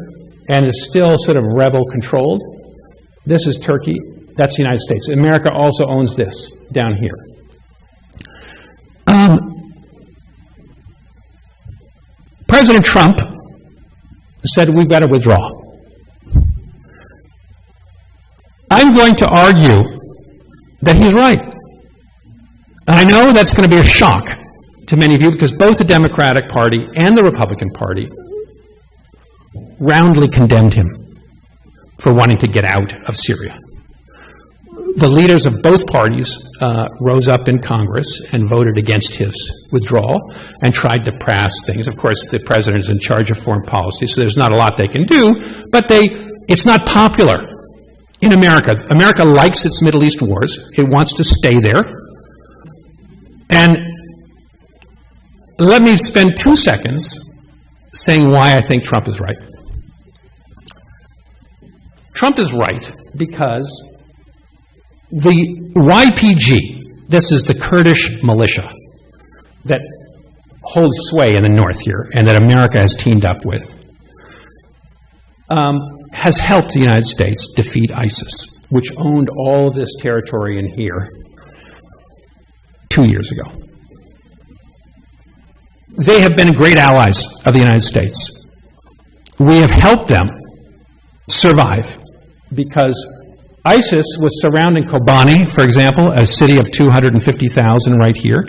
Speaker 3: and is still sort of rebel-controlled. This is Turkey. That's the United States. America also owns this down here. President Trump said we've got to withdraw. I'm going to argue that he's right. And I know that's going to be a shock to many of you because both the Democratic Party and the Republican Party roundly condemned him for wanting to get out of Syria. the leaders of both parties rose up in Congress and voted against his withdrawal and tried to pass things. Of course, the president is in charge of foreign policy, so there's not a lot they can do, but it's not popular in America. America likes its Middle East wars. It wants to stay there. And let me spend 2 seconds saying why I think Trump is right. Trump is right because the YPG, this is the Kurdish militia that holds sway in the north here and that America has teamed up with, has helped the United States defeat ISIS, which owned all of this territory in here 2 years ago. They have been great allies of the United States. We have helped them survive because ISIS was surrounding Kobani, for example, a city of 250,000 right here,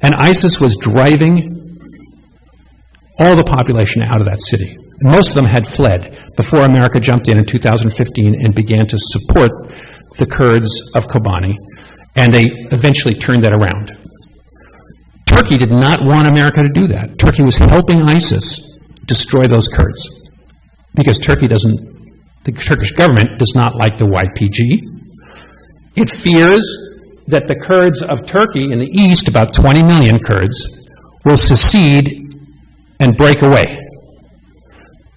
Speaker 3: and ISIS was driving all the population out of that city. Most of them had fled before America jumped in 2015 and began to support the Kurds of Kobani, and they eventually turned that around. Turkey did not want America to do that. Turkey was helping ISIS destroy those Kurds because the Turkish government does not like the YPG. It fears that the Kurds of Turkey in the east, about 20 million Kurds, will secede and break away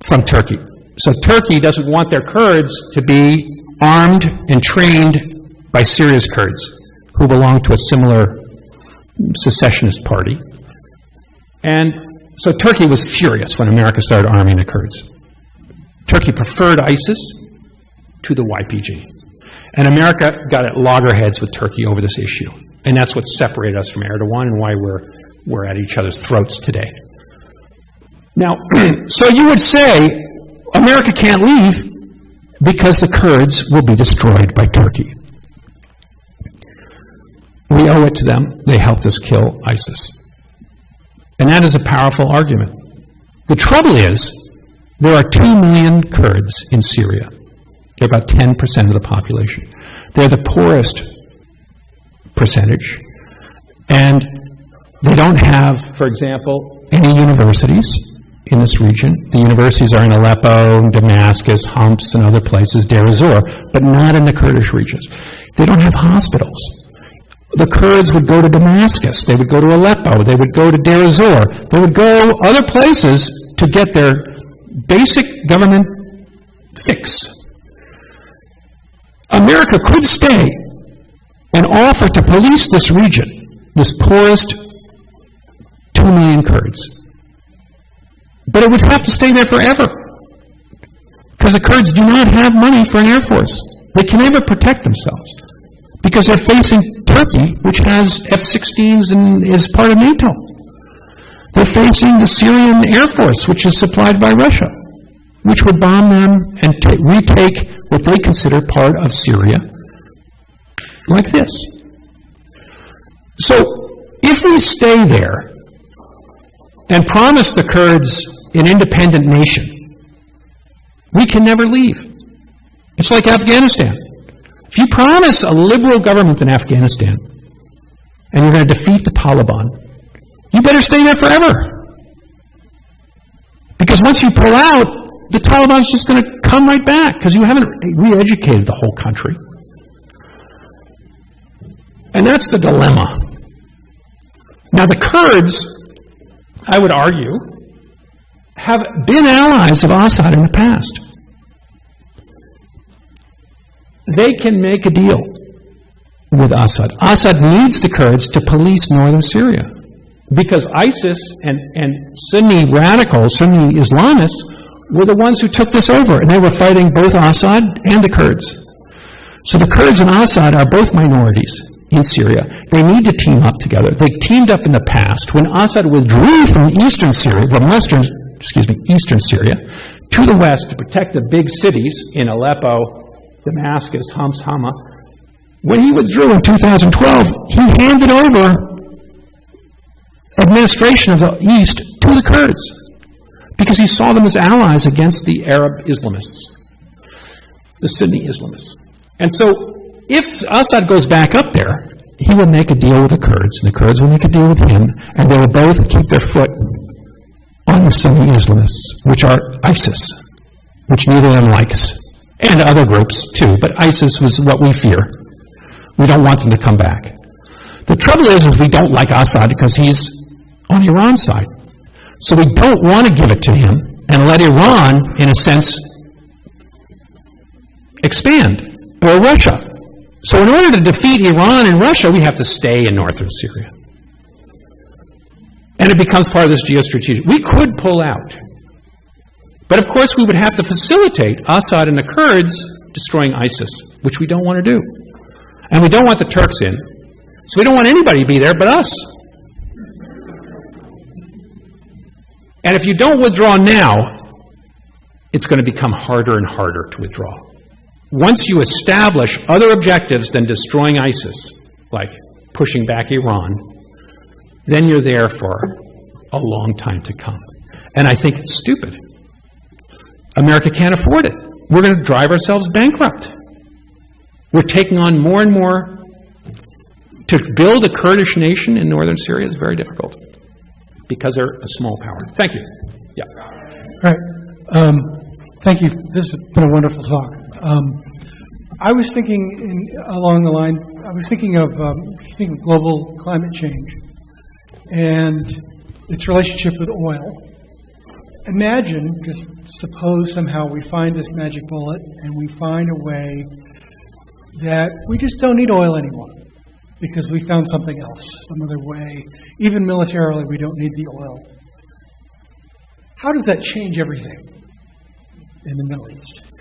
Speaker 3: from Turkey. So Turkey doesn't want their Kurds to be armed and trained by Syria's Kurds, who belong to a similar secessionist party. And so Turkey was furious when America started arming the Kurds. Turkey preferred ISIS to the YPG. And America got at loggerheads with Turkey over this issue. And that's what separated us from Erdogan and why we're at each other's throats today. Now, so you would say America can't leave because the Kurds will be destroyed by Turkey. We owe it to them. They helped us kill ISIS. And that is a powerful argument. The trouble is, there are 2 million Kurds in Syria. They're about 10% of the population. They're the poorest percentage. And they don't have, for example, any universities in this region. The universities are in Aleppo, Damascus, Homs, and other places, Deir ez-Zor, but not in the Kurdish regions. They don't have hospitals. The Kurds would go to Damascus. They would go to Aleppo. They would go to Deir ez-Zor. They would go other places to get their basic government fix. America could stay and offer to police this region, this poorest 2 million Kurds. But it would have to stay there forever. Because the Kurds do not have money for an air force. They can never protect themselves. Because they're facing Turkey, which has F-16s and is part of NATO. They're facing the Syrian Air Force, which is supplied by Russia, which would bomb them and retake what they consider part of Syria, like this. So, if we stay there and promise the Kurds an independent nation, we can never leave. It's like Afghanistan. If you promise a liberal government in Afghanistan and you're going to defeat the Taliban, you better stay there forever. Because once you pull out, the Taliban's just going to come right back because you haven't re-educated the whole country. And that's the dilemma. Now the Kurds, I would argue, have been allies of Assad in the past. They can make a deal with Assad. Assad needs the Kurds to police northern Syria because ISIS and Sunni radicals, Sunni Islamists, were the ones who took this over, and they were fighting both Assad and the Kurds. So the Kurds and Assad are both minorities in Syria. They need to team up together. They teamed up in the past. When Assad withdrew from eastern Syria to the west to protect the big cities in Aleppo, Damascus, Homs, Hama. When he withdrew in 2012, he handed over administration of the East to the Kurds because he saw them as allies against the Arab Islamists, the Sunni Islamists. And so if Assad goes back up there, he will make a deal with the Kurds, and the Kurds will make a deal with him, and they will both keep their foot on the Sunni Islamists, which are ISIS, which neither of them likes, and other groups too, but ISIS was what we fear. We don't want them to come back. The trouble is we don't like Assad because he's on Iran's side. So we don't want to give it to him and let Iran, in a sense, expand, or Russia. So in order to defeat Iran and Russia, we have to stay in northern Syria. And it becomes part of this geostrategy. We could pull out. But of course we would have to facilitate Assad and the Kurds destroying ISIS, which we don't want to do. And we don't want the Turks in. So we don't want anybody to be there but us. And if you don't withdraw now, it's going to become harder and harder to withdraw. Once you establish other objectives than destroying ISIS, like pushing back Iran, then you're there for a long time to come. And I think it's stupid. America can't afford it. We're going to drive ourselves bankrupt. We're taking on more and more. To build a Kurdish nation in northern Syria is very difficult because they're a small power. Thank you. Yeah.
Speaker 6: All right. Thank you. This has been a wonderful talk. I was thinking along the line, I was thinking of, if you think of global climate change and its relationship with oil. Imagine, just suppose somehow we find this magic bullet and we find a way that we just don't need oil anymore because we found something else, some other way. Even militarily, we don't need the oil. How does that change everything in the Middle East?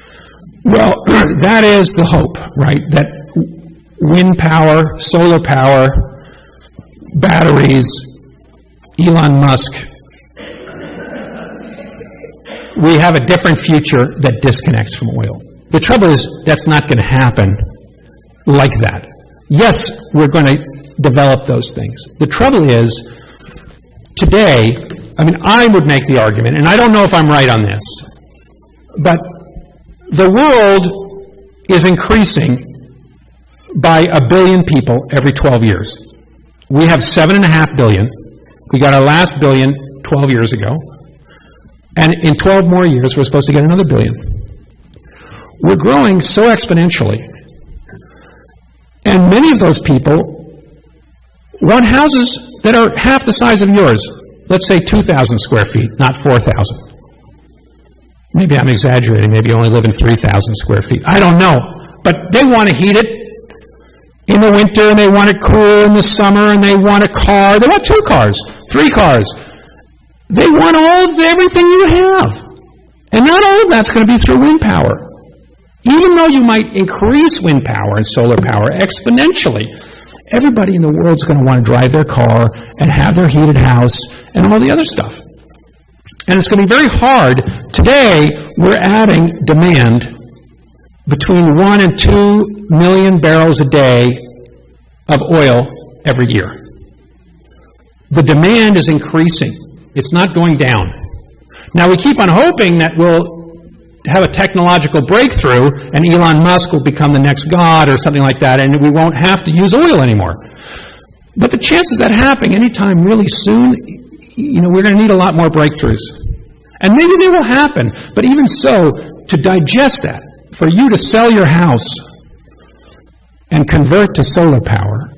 Speaker 3: Well, that is the hope, right? That wind power, solar power, batteries, Elon Musk, we have a different future that disconnects from oil. The trouble is that's not going to happen like that. Yes, we're going to develop those things. The trouble is, today, I would make the argument, and I don't know if I'm right on this, but the world is increasing by 1 billion people every 12 years. We have 7.5 billion. We got our last billion 12 years ago. And in 12 more years, we're supposed to get another billion. We're growing so exponentially. And many of those people want houses that are half the size of yours. Let's say 2,000 square feet, not 4,000. Maybe I'm exaggerating. Maybe you only live in 3,000 square feet. I don't know. But they want to heat it in the winter, and they want it cool in the summer, and they want a car. They want 2 cars, 3 cars. They want everything you have. And not all of that's going to be through wind power. Even though you might increase wind power and solar power exponentially, everybody in the world is going to want to drive their car and have their heated house and all the other stuff. And it's going to be very hard. Today, we're adding demand between 1 and 2 million barrels a day of oil every year. The demand is increasing. It's not going down. Now, we keep on hoping that we'll have a technological breakthrough and Elon Musk will become the next god or something like that, and we won't have to use oil anymore. But the chances of that happening anytime really soon, we're going to need a lot more breakthroughs. And maybe they will happen, but even so, to digest that, for you to sell your house and convert to solar power,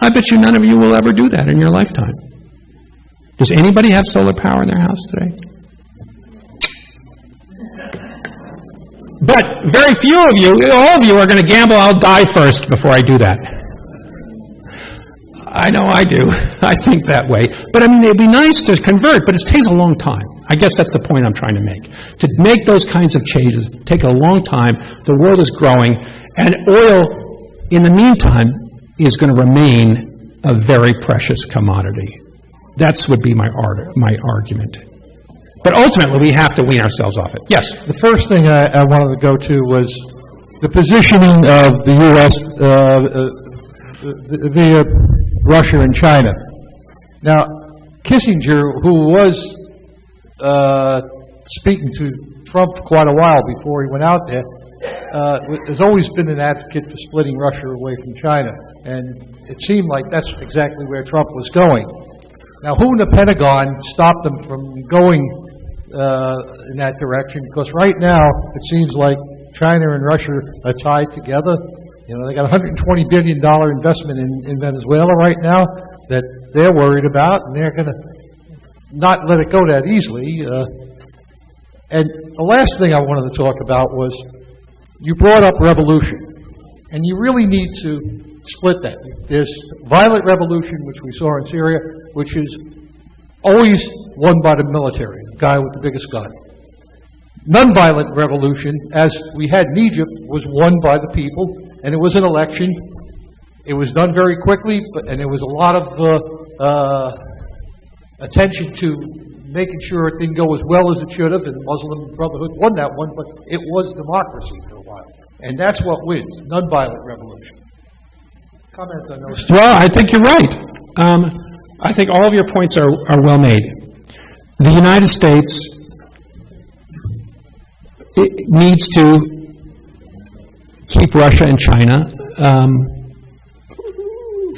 Speaker 3: I bet you none of you will ever do that in your lifetime. Does anybody have solar power in their house today? But very few of you, all of you are going to gamble I'll die first before I do that. I know I do. I think that way. But it'd be nice to convert, but it takes a long time. I guess that's the point I'm trying to make. To make those kinds of changes take a long time. The world is growing, and oil, in the meantime, is going to remain a very precious commodity. That's would be my argument. But ultimately, we have to wean ourselves off it. Yes?
Speaker 6: The first thing I wanted to go to was the positioning of the U.S. Via Russia and China. Now, Kissinger, who was speaking to Trump for quite a while before he went out there,
Speaker 7: has always been an advocate for splitting Russia away from China, and it seemed like that's exactly where Trump was going. Now, who in the Pentagon stopped them from going in that direction? Because right now, it seems like China and Russia are tied together. You know, they got a $120 billion investment in Venezuela right now that they're worried about, and they're going to not let it go that easily. And the last thing I wanted to talk about was, you brought up revolution, and you really need to split that. There's violent revolution, which we saw in Syria, which is always won by the military, the guy with the biggest gun. Nonviolent revolution, as we had in Egypt, was won by the people, and it was an election. It was done very quickly, and there was a lot of attention to making sure it didn't go as well as it should have, and Muslim Brotherhood won that one, but it was democracy for a while. And that's what wins, nonviolent revolution. Comment on those.
Speaker 3: Well, I think you're right. I think all of your points are well made. The United States needs to keep Russia and China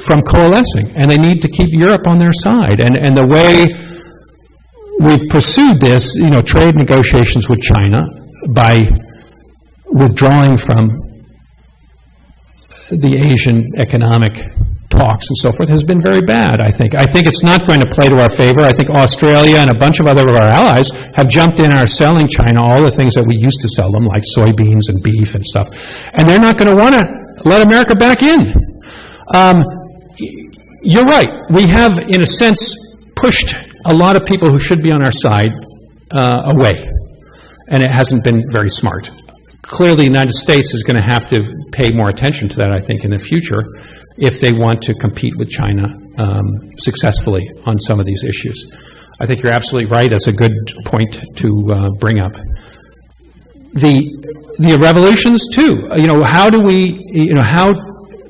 Speaker 3: from coalescing, and they need to keep Europe on their side. And the way we've pursued this, trade negotiations with China by withdrawing from the Asian economic talks and so forth has been very bad, I think. I think it's not going to play to our favor. I think Australia and a bunch of other of our allies have jumped in and are selling China all the things that we used to sell them, like soybeans and beef and stuff. And they're not going to want to let America back in. You're right. We have, in a sense, pushed a lot of people who should be on our side away. And it hasn't been very smart. Clearly, the United States is going to have to pay more attention to that, I think, in the future if they want to compete with China successfully on some of these issues. I think you're absolutely right. That's a good point to bring up. The revolutions, too. How do we, how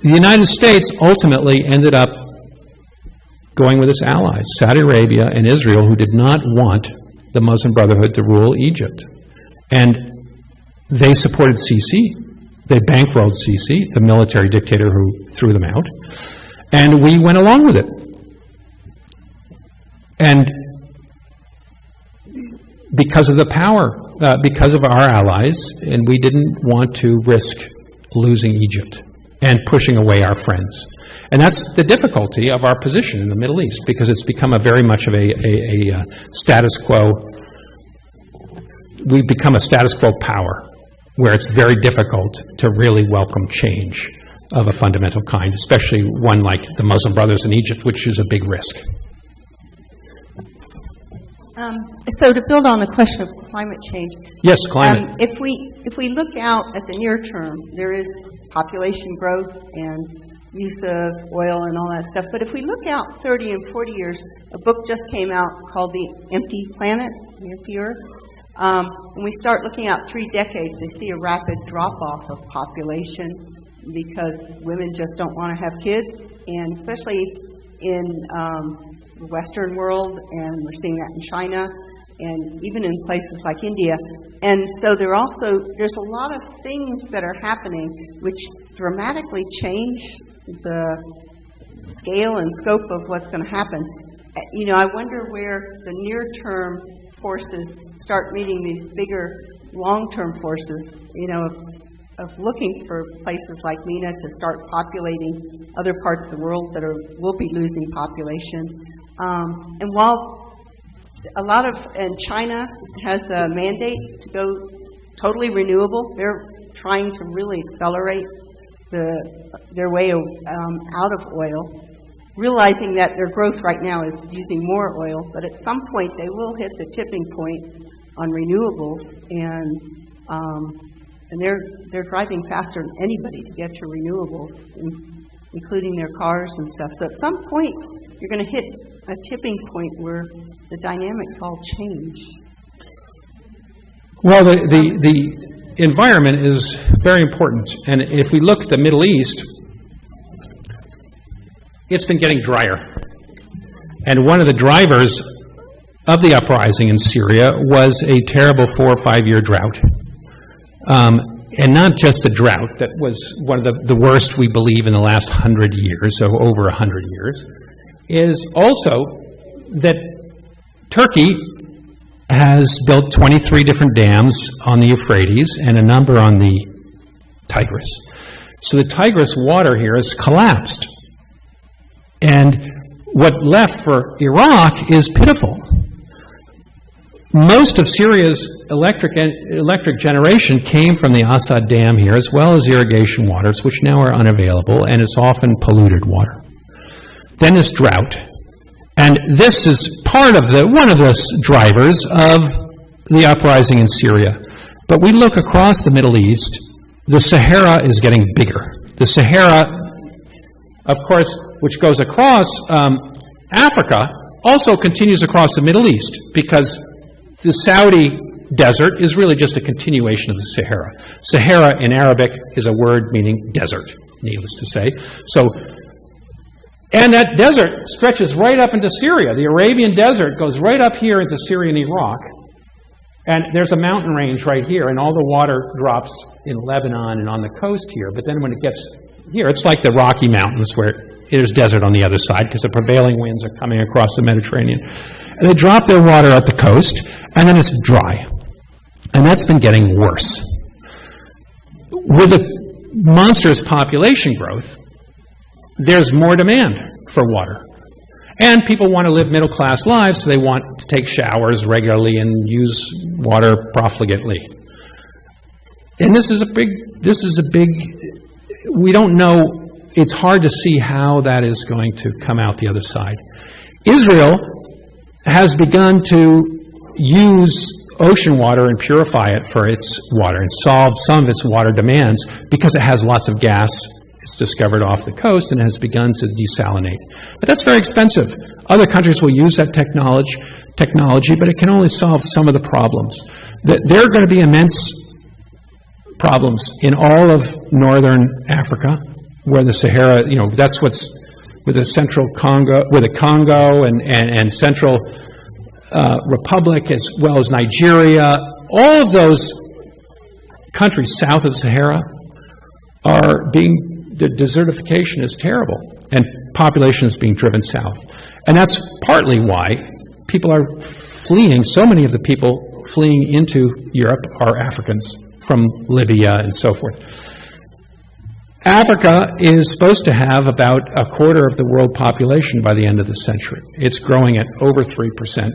Speaker 3: the United States ultimately ended up going with its allies, Saudi Arabia and Israel, who did not want the Muslim Brotherhood to rule Egypt. And they supported Sisi. They bankrolled Sisi, the military dictator who threw them out. And we went along with it. And because of the power, because of our allies, and we didn't want to risk losing Egypt and pushing away our friends. And that's the difficulty of our position in the Middle East, because it's become a very much of a status quo. We've become a status quo power, where it's very difficult to really welcome change of a fundamental kind, especially one like the Muslim Brothers in Egypt, which is a big risk.
Speaker 8: So to build on the question of climate change.
Speaker 3: Yes, climate.
Speaker 8: If we look out at the near term, there is population growth and use of oil and all that stuff. But if we look out 30 and 40 years, a book just came out called The Empty Planet, The Empty Earth. When we start looking out 3 decades, they see a rapid drop-off of population because women just don't want to have kids, and especially in the Western world, and we're seeing that in China, and even in places like India. And so there's a lot of things that are happening which dramatically change the scale and scope of what's going to happen. I wonder where the near-term forces start meeting these bigger long-term forces, of looking for places like MENA to start populating other parts of the world that will be losing population. And while and China has a mandate to go totally renewable, they're trying to really accelerate their way out of oil, realizing that their growth right now is using more oil, but at some point they will hit the tipping point on renewables, and they're driving faster than anybody to get to renewables, including their cars and stuff. So at some point you're going to hit a tipping point where the dynamics all change.
Speaker 3: Well, the environment is very important, and if we look at the Middle East, it's been getting drier. And one of the drivers of the uprising in Syria was a terrible 4 or 5 year drought. and not just the drought that was one of the worst we believe in the last 100 years, so over 100 years, is also that Turkey has built 23 different dams on the Euphrates and a number on the Tigris. So the Tigris water here has collapsed. And what left for Iraq is pitiful. Most of Syria's electric generation came from the Assad Dam here, as well as irrigation waters, which now are unavailable, and it's often polluted water. Then this drought. And this is part of one of the drivers of the uprising in Syria. But we look across the Middle East, the Sahara is getting bigger. The Sahara, of course, which goes across Africa, also continues across the Middle East, because the Saudi desert is really just a continuation of the Sahara. Sahara in Arabic is a word meaning desert, needless to say. And that desert stretches right up into Syria. The Arabian desert goes right up here into Syria and Iraq. And there's a mountain range right here, and all the water drops in Lebanon and on the coast here. But then when it gets here, it's like the Rocky Mountains, where there's desert on the other side because the prevailing winds are coming across the Mediterranean. And they drop their water at the coast, and then it's dry. And that's been getting worse. With the monstrous population growth, there's more demand for water. And people want to live middle-class lives, so they want to take showers regularly and use water profligately. And this is a big, we don't know, it's hard to see how that is going to come out the other side. Israel has begun to use ocean water and purify it for its water and solve some of its water demands because it has lots of gas. It's discovered off the coast and has begun to desalinate. But that's very expensive. Other countries will use that technology, but it can only solve some of the problems. There are going to be immense problems in all of northern Africa, where the Sahara, that's what's with the central Congo, with the Congo and Central Republic, as well as Nigeria. All of those countries south of the Sahara the desertification is terrible, and population is being driven south. And that's partly why people are fleeing. So many of the people fleeing into Europe are Africans from Libya and so forth. Africa is supposed to have about a quarter of the world population by the end of the century. It's growing at over 3%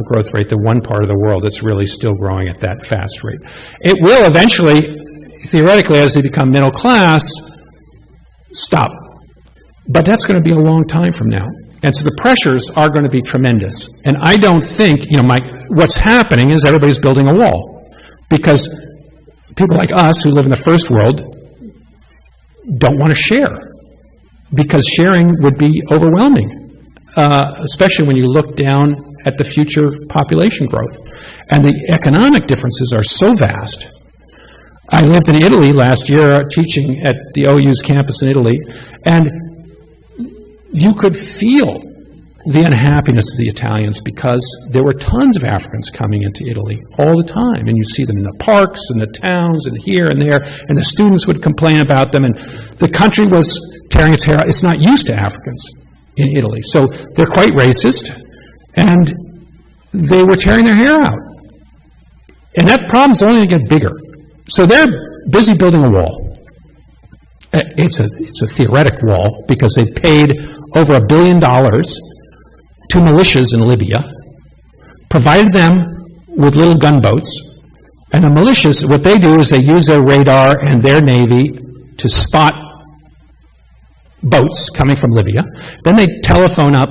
Speaker 3: growth rate, the one part of the world that's really still growing at that fast rate. It will eventually, theoretically, as they become middle class, stop. But that's going to be a long time from now. And so the pressures are going to be tremendous. And I don't think, what's happening is everybody's building a wall. Because people like us who live in the first world don't want to share. Because sharing would be overwhelming. Especially when you look down at the future population growth. And the economic differences are so vast. I lived in Italy last year teaching at the OU's campus in Italy, and you could feel the unhappiness of the Italians because there were tons of Africans coming into Italy all the time, and you see them in the parks and the towns and here and there, and the students would complain about them, and the country was tearing its hair out. It's not used to Africans in Italy, so they're quite racist, and they were tearing their hair out. And that problem's only going to get bigger. So they're busy building a wall. It's a theoretic wall because they paid over $1 billion to militias in Libya, provided them with little gunboats, and the militias, what they do is they use their radar and their navy to spot boats coming from Libya. Then they telephone up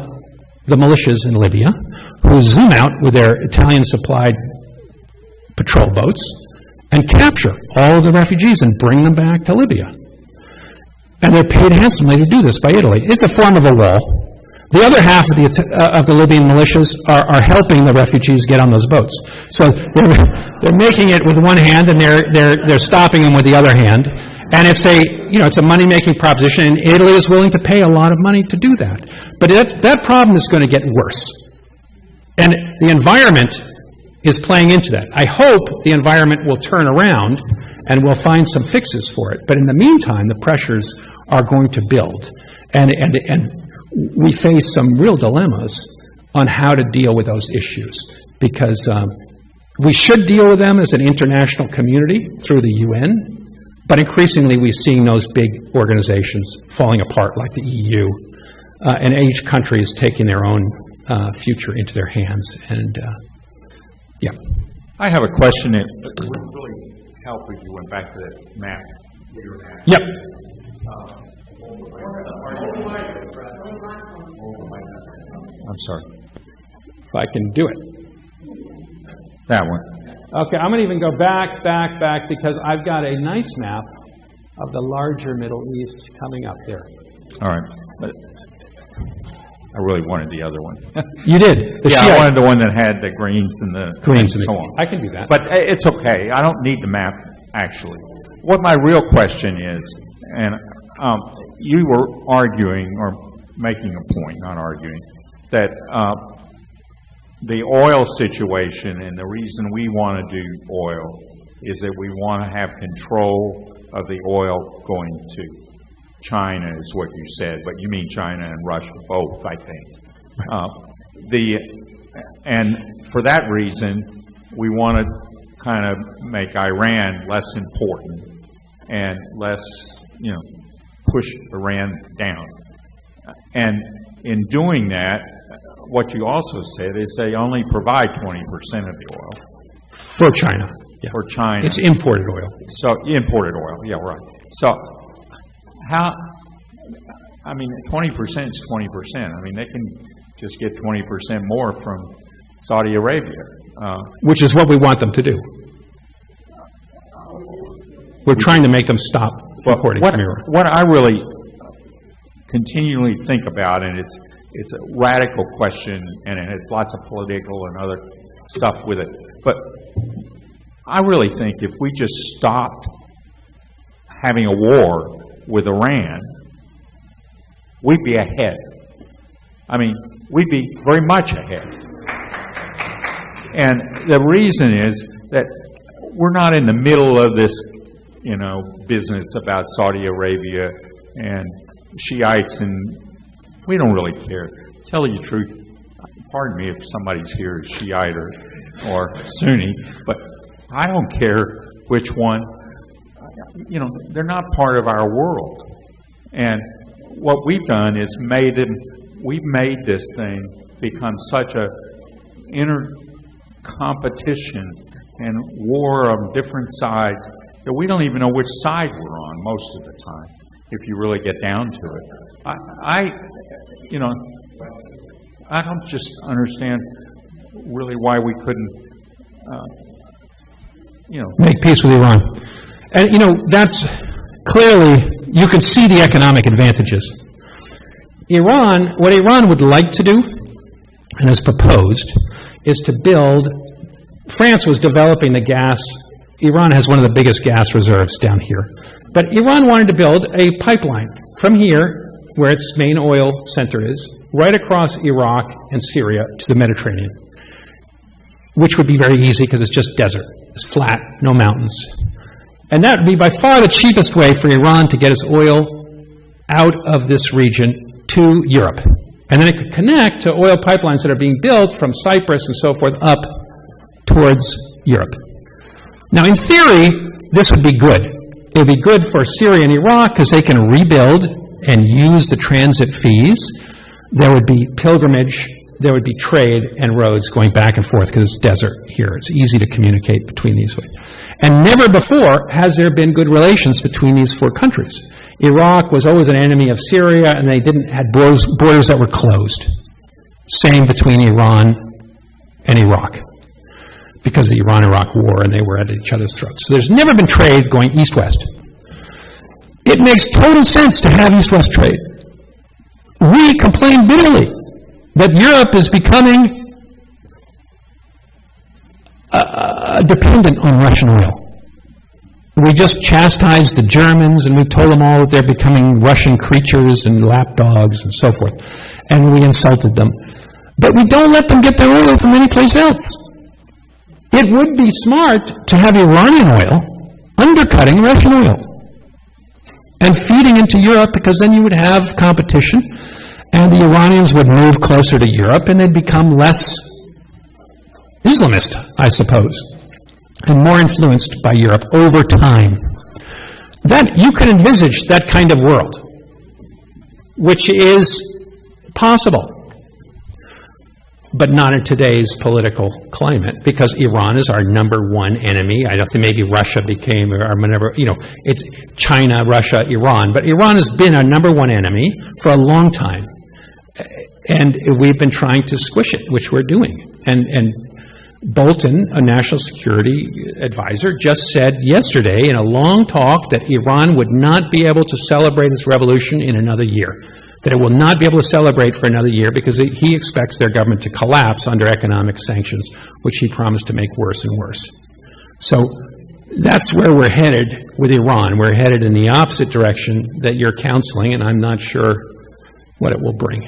Speaker 3: the militias in Libya, who zoom out with their Italian-supplied patrol boats, and capture all of the refugees and bring them back to Libya. And they're paid handsomely to do this by Italy. It's a form of a wall. The other half of the Libyan militias are helping the refugees get on those boats. So they're making it with one hand, and they're stopping them with the other hand. And it's a money-making proposition, and Italy is willing to pay a lot of money to do that. But that problem is going to get worse. And the environment is playing into that. I hope the environment will turn around and we'll find some fixes for it. But in the meantime, the pressures are going to build. And we face some real dilemmas on how to deal with those issues, because we should deal with them as an international community through the UN, but increasingly we're seeing those big organizations falling apart like the EU, and each country is taking their own future into their hands. And yeah.
Speaker 9: I have a question that would really help if you went back to that map.
Speaker 3: Yep.
Speaker 9: I'm sorry.
Speaker 3: If I can do it.
Speaker 9: That one.
Speaker 3: Okay, I'm going to even go back, because I've got a nice map of the larger Middle East coming up there.
Speaker 9: All right. But I really wanted the other one.
Speaker 3: You did?
Speaker 9: I wanted the one that had the greens and the greens and so on.
Speaker 3: I can do that.
Speaker 9: But it's okay. I don't need the map, actually. What my real question is, and you were arguing or making a point, not arguing, that the oil situation and the reason we want to do oil is that we want to have control of the oil going to China, is what you said, but you mean China and Russia both, I think. And for that reason, we want to kind of make Iran less important and less, push Iran down. And in doing that, what you also said is they only provide 20% of the oil.
Speaker 3: For China. Yeah.
Speaker 9: For China.
Speaker 3: It's imported oil.
Speaker 9: So, imported oil, yeah, right. So, 20% is 20%. I mean, they can just get 20% more from Saudi Arabia.
Speaker 3: Which is what we want them to do. We're trying to make them stop importing from Iran.
Speaker 9: What I really continually think about, and it's a radical question, and it has lots of political and other stuff with it, but I really think if we just stopped having a war with Iran, we'd be ahead. I mean, we'd be very much ahead. And the reason is that we're not in the middle of this, business about Saudi Arabia and Shiites, and we don't really care. Tell you the truth, pardon me if somebody's here is Shiite or Sunni, but I don't care which one. They're not part of our world. And what we've done is we've made this thing become such a inner competition and war of different sides that we don't even know which side we're on most of the time, if you really get down to it. I don't just understand really why we couldn't,
Speaker 3: make peace with Iran. And, that's clearly, you can see the economic advantages. What Iran would like to do, and has proposed, is to build, France was developing the gas. Iran has one of the biggest gas reserves down here. But Iran wanted to build a pipeline from here, where its main oil center is, right across Iraq and Syria to the Mediterranean, which would be very easy because it's just desert. It's flat, no mountains. And that would be by far the cheapest way for Iran to get its oil out of this region to Europe. And then it could connect to oil pipelines that are being built from Cyprus and so forth up towards Europe. Now, in theory, this would be good. It would be good for Syria and Iraq because they can rebuild and use the transit fees. There would be pilgrimage, there would be trade and roads going back and forth because it's desert here. It's easy to communicate between these ways. And never before has there been good relations between these four countries. Iraq was always an enemy of Syria, and they had borders that were closed. Same between Iran and Iraq, because of the Iran-Iraq war, and they were at each other's throats. So there's never been trade going east-west. It makes total sense to have east-west trade. We complain bitterly that Europe is becoming dependent on Russian oil. We just chastised the Germans, and we told them all that they're becoming Russian creatures and lapdogs and so forth, and we insulted them. But we don't let them get their oil from any place else. it would be smart to have Iranian oil undercutting Russian oil and feeding into Europe, because then you would have competition, and the Iranians would move closer to Europe, and they'd become less Islamist, I suppose, and more influenced by Europe over time. That you can envisage that kind of world, which is possible, but not in today's political climate, because Iran is our number one enemy. I don't think maybe Russia became our number, it's China, Russia, Iran, but Iran has been our number one enemy for a long time. And we've been trying to squish it, which we're doing. And Bolton, a national security advisor, just said yesterday in a long talk that Iran would not be able to celebrate its revolution in another year, that it will not be able to celebrate for another year because he expects their government to collapse under economic sanctions, which he promised to make worse and worse. So that's where we're headed with Iran. We're headed in the opposite direction that you're counseling, and I'm not sure what it will bring.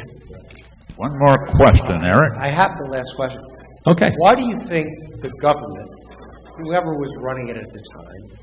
Speaker 2: One more question, Eric.
Speaker 10: I have the last question.
Speaker 3: Okay.
Speaker 10: Why do you think the government, whoever was running it at the time,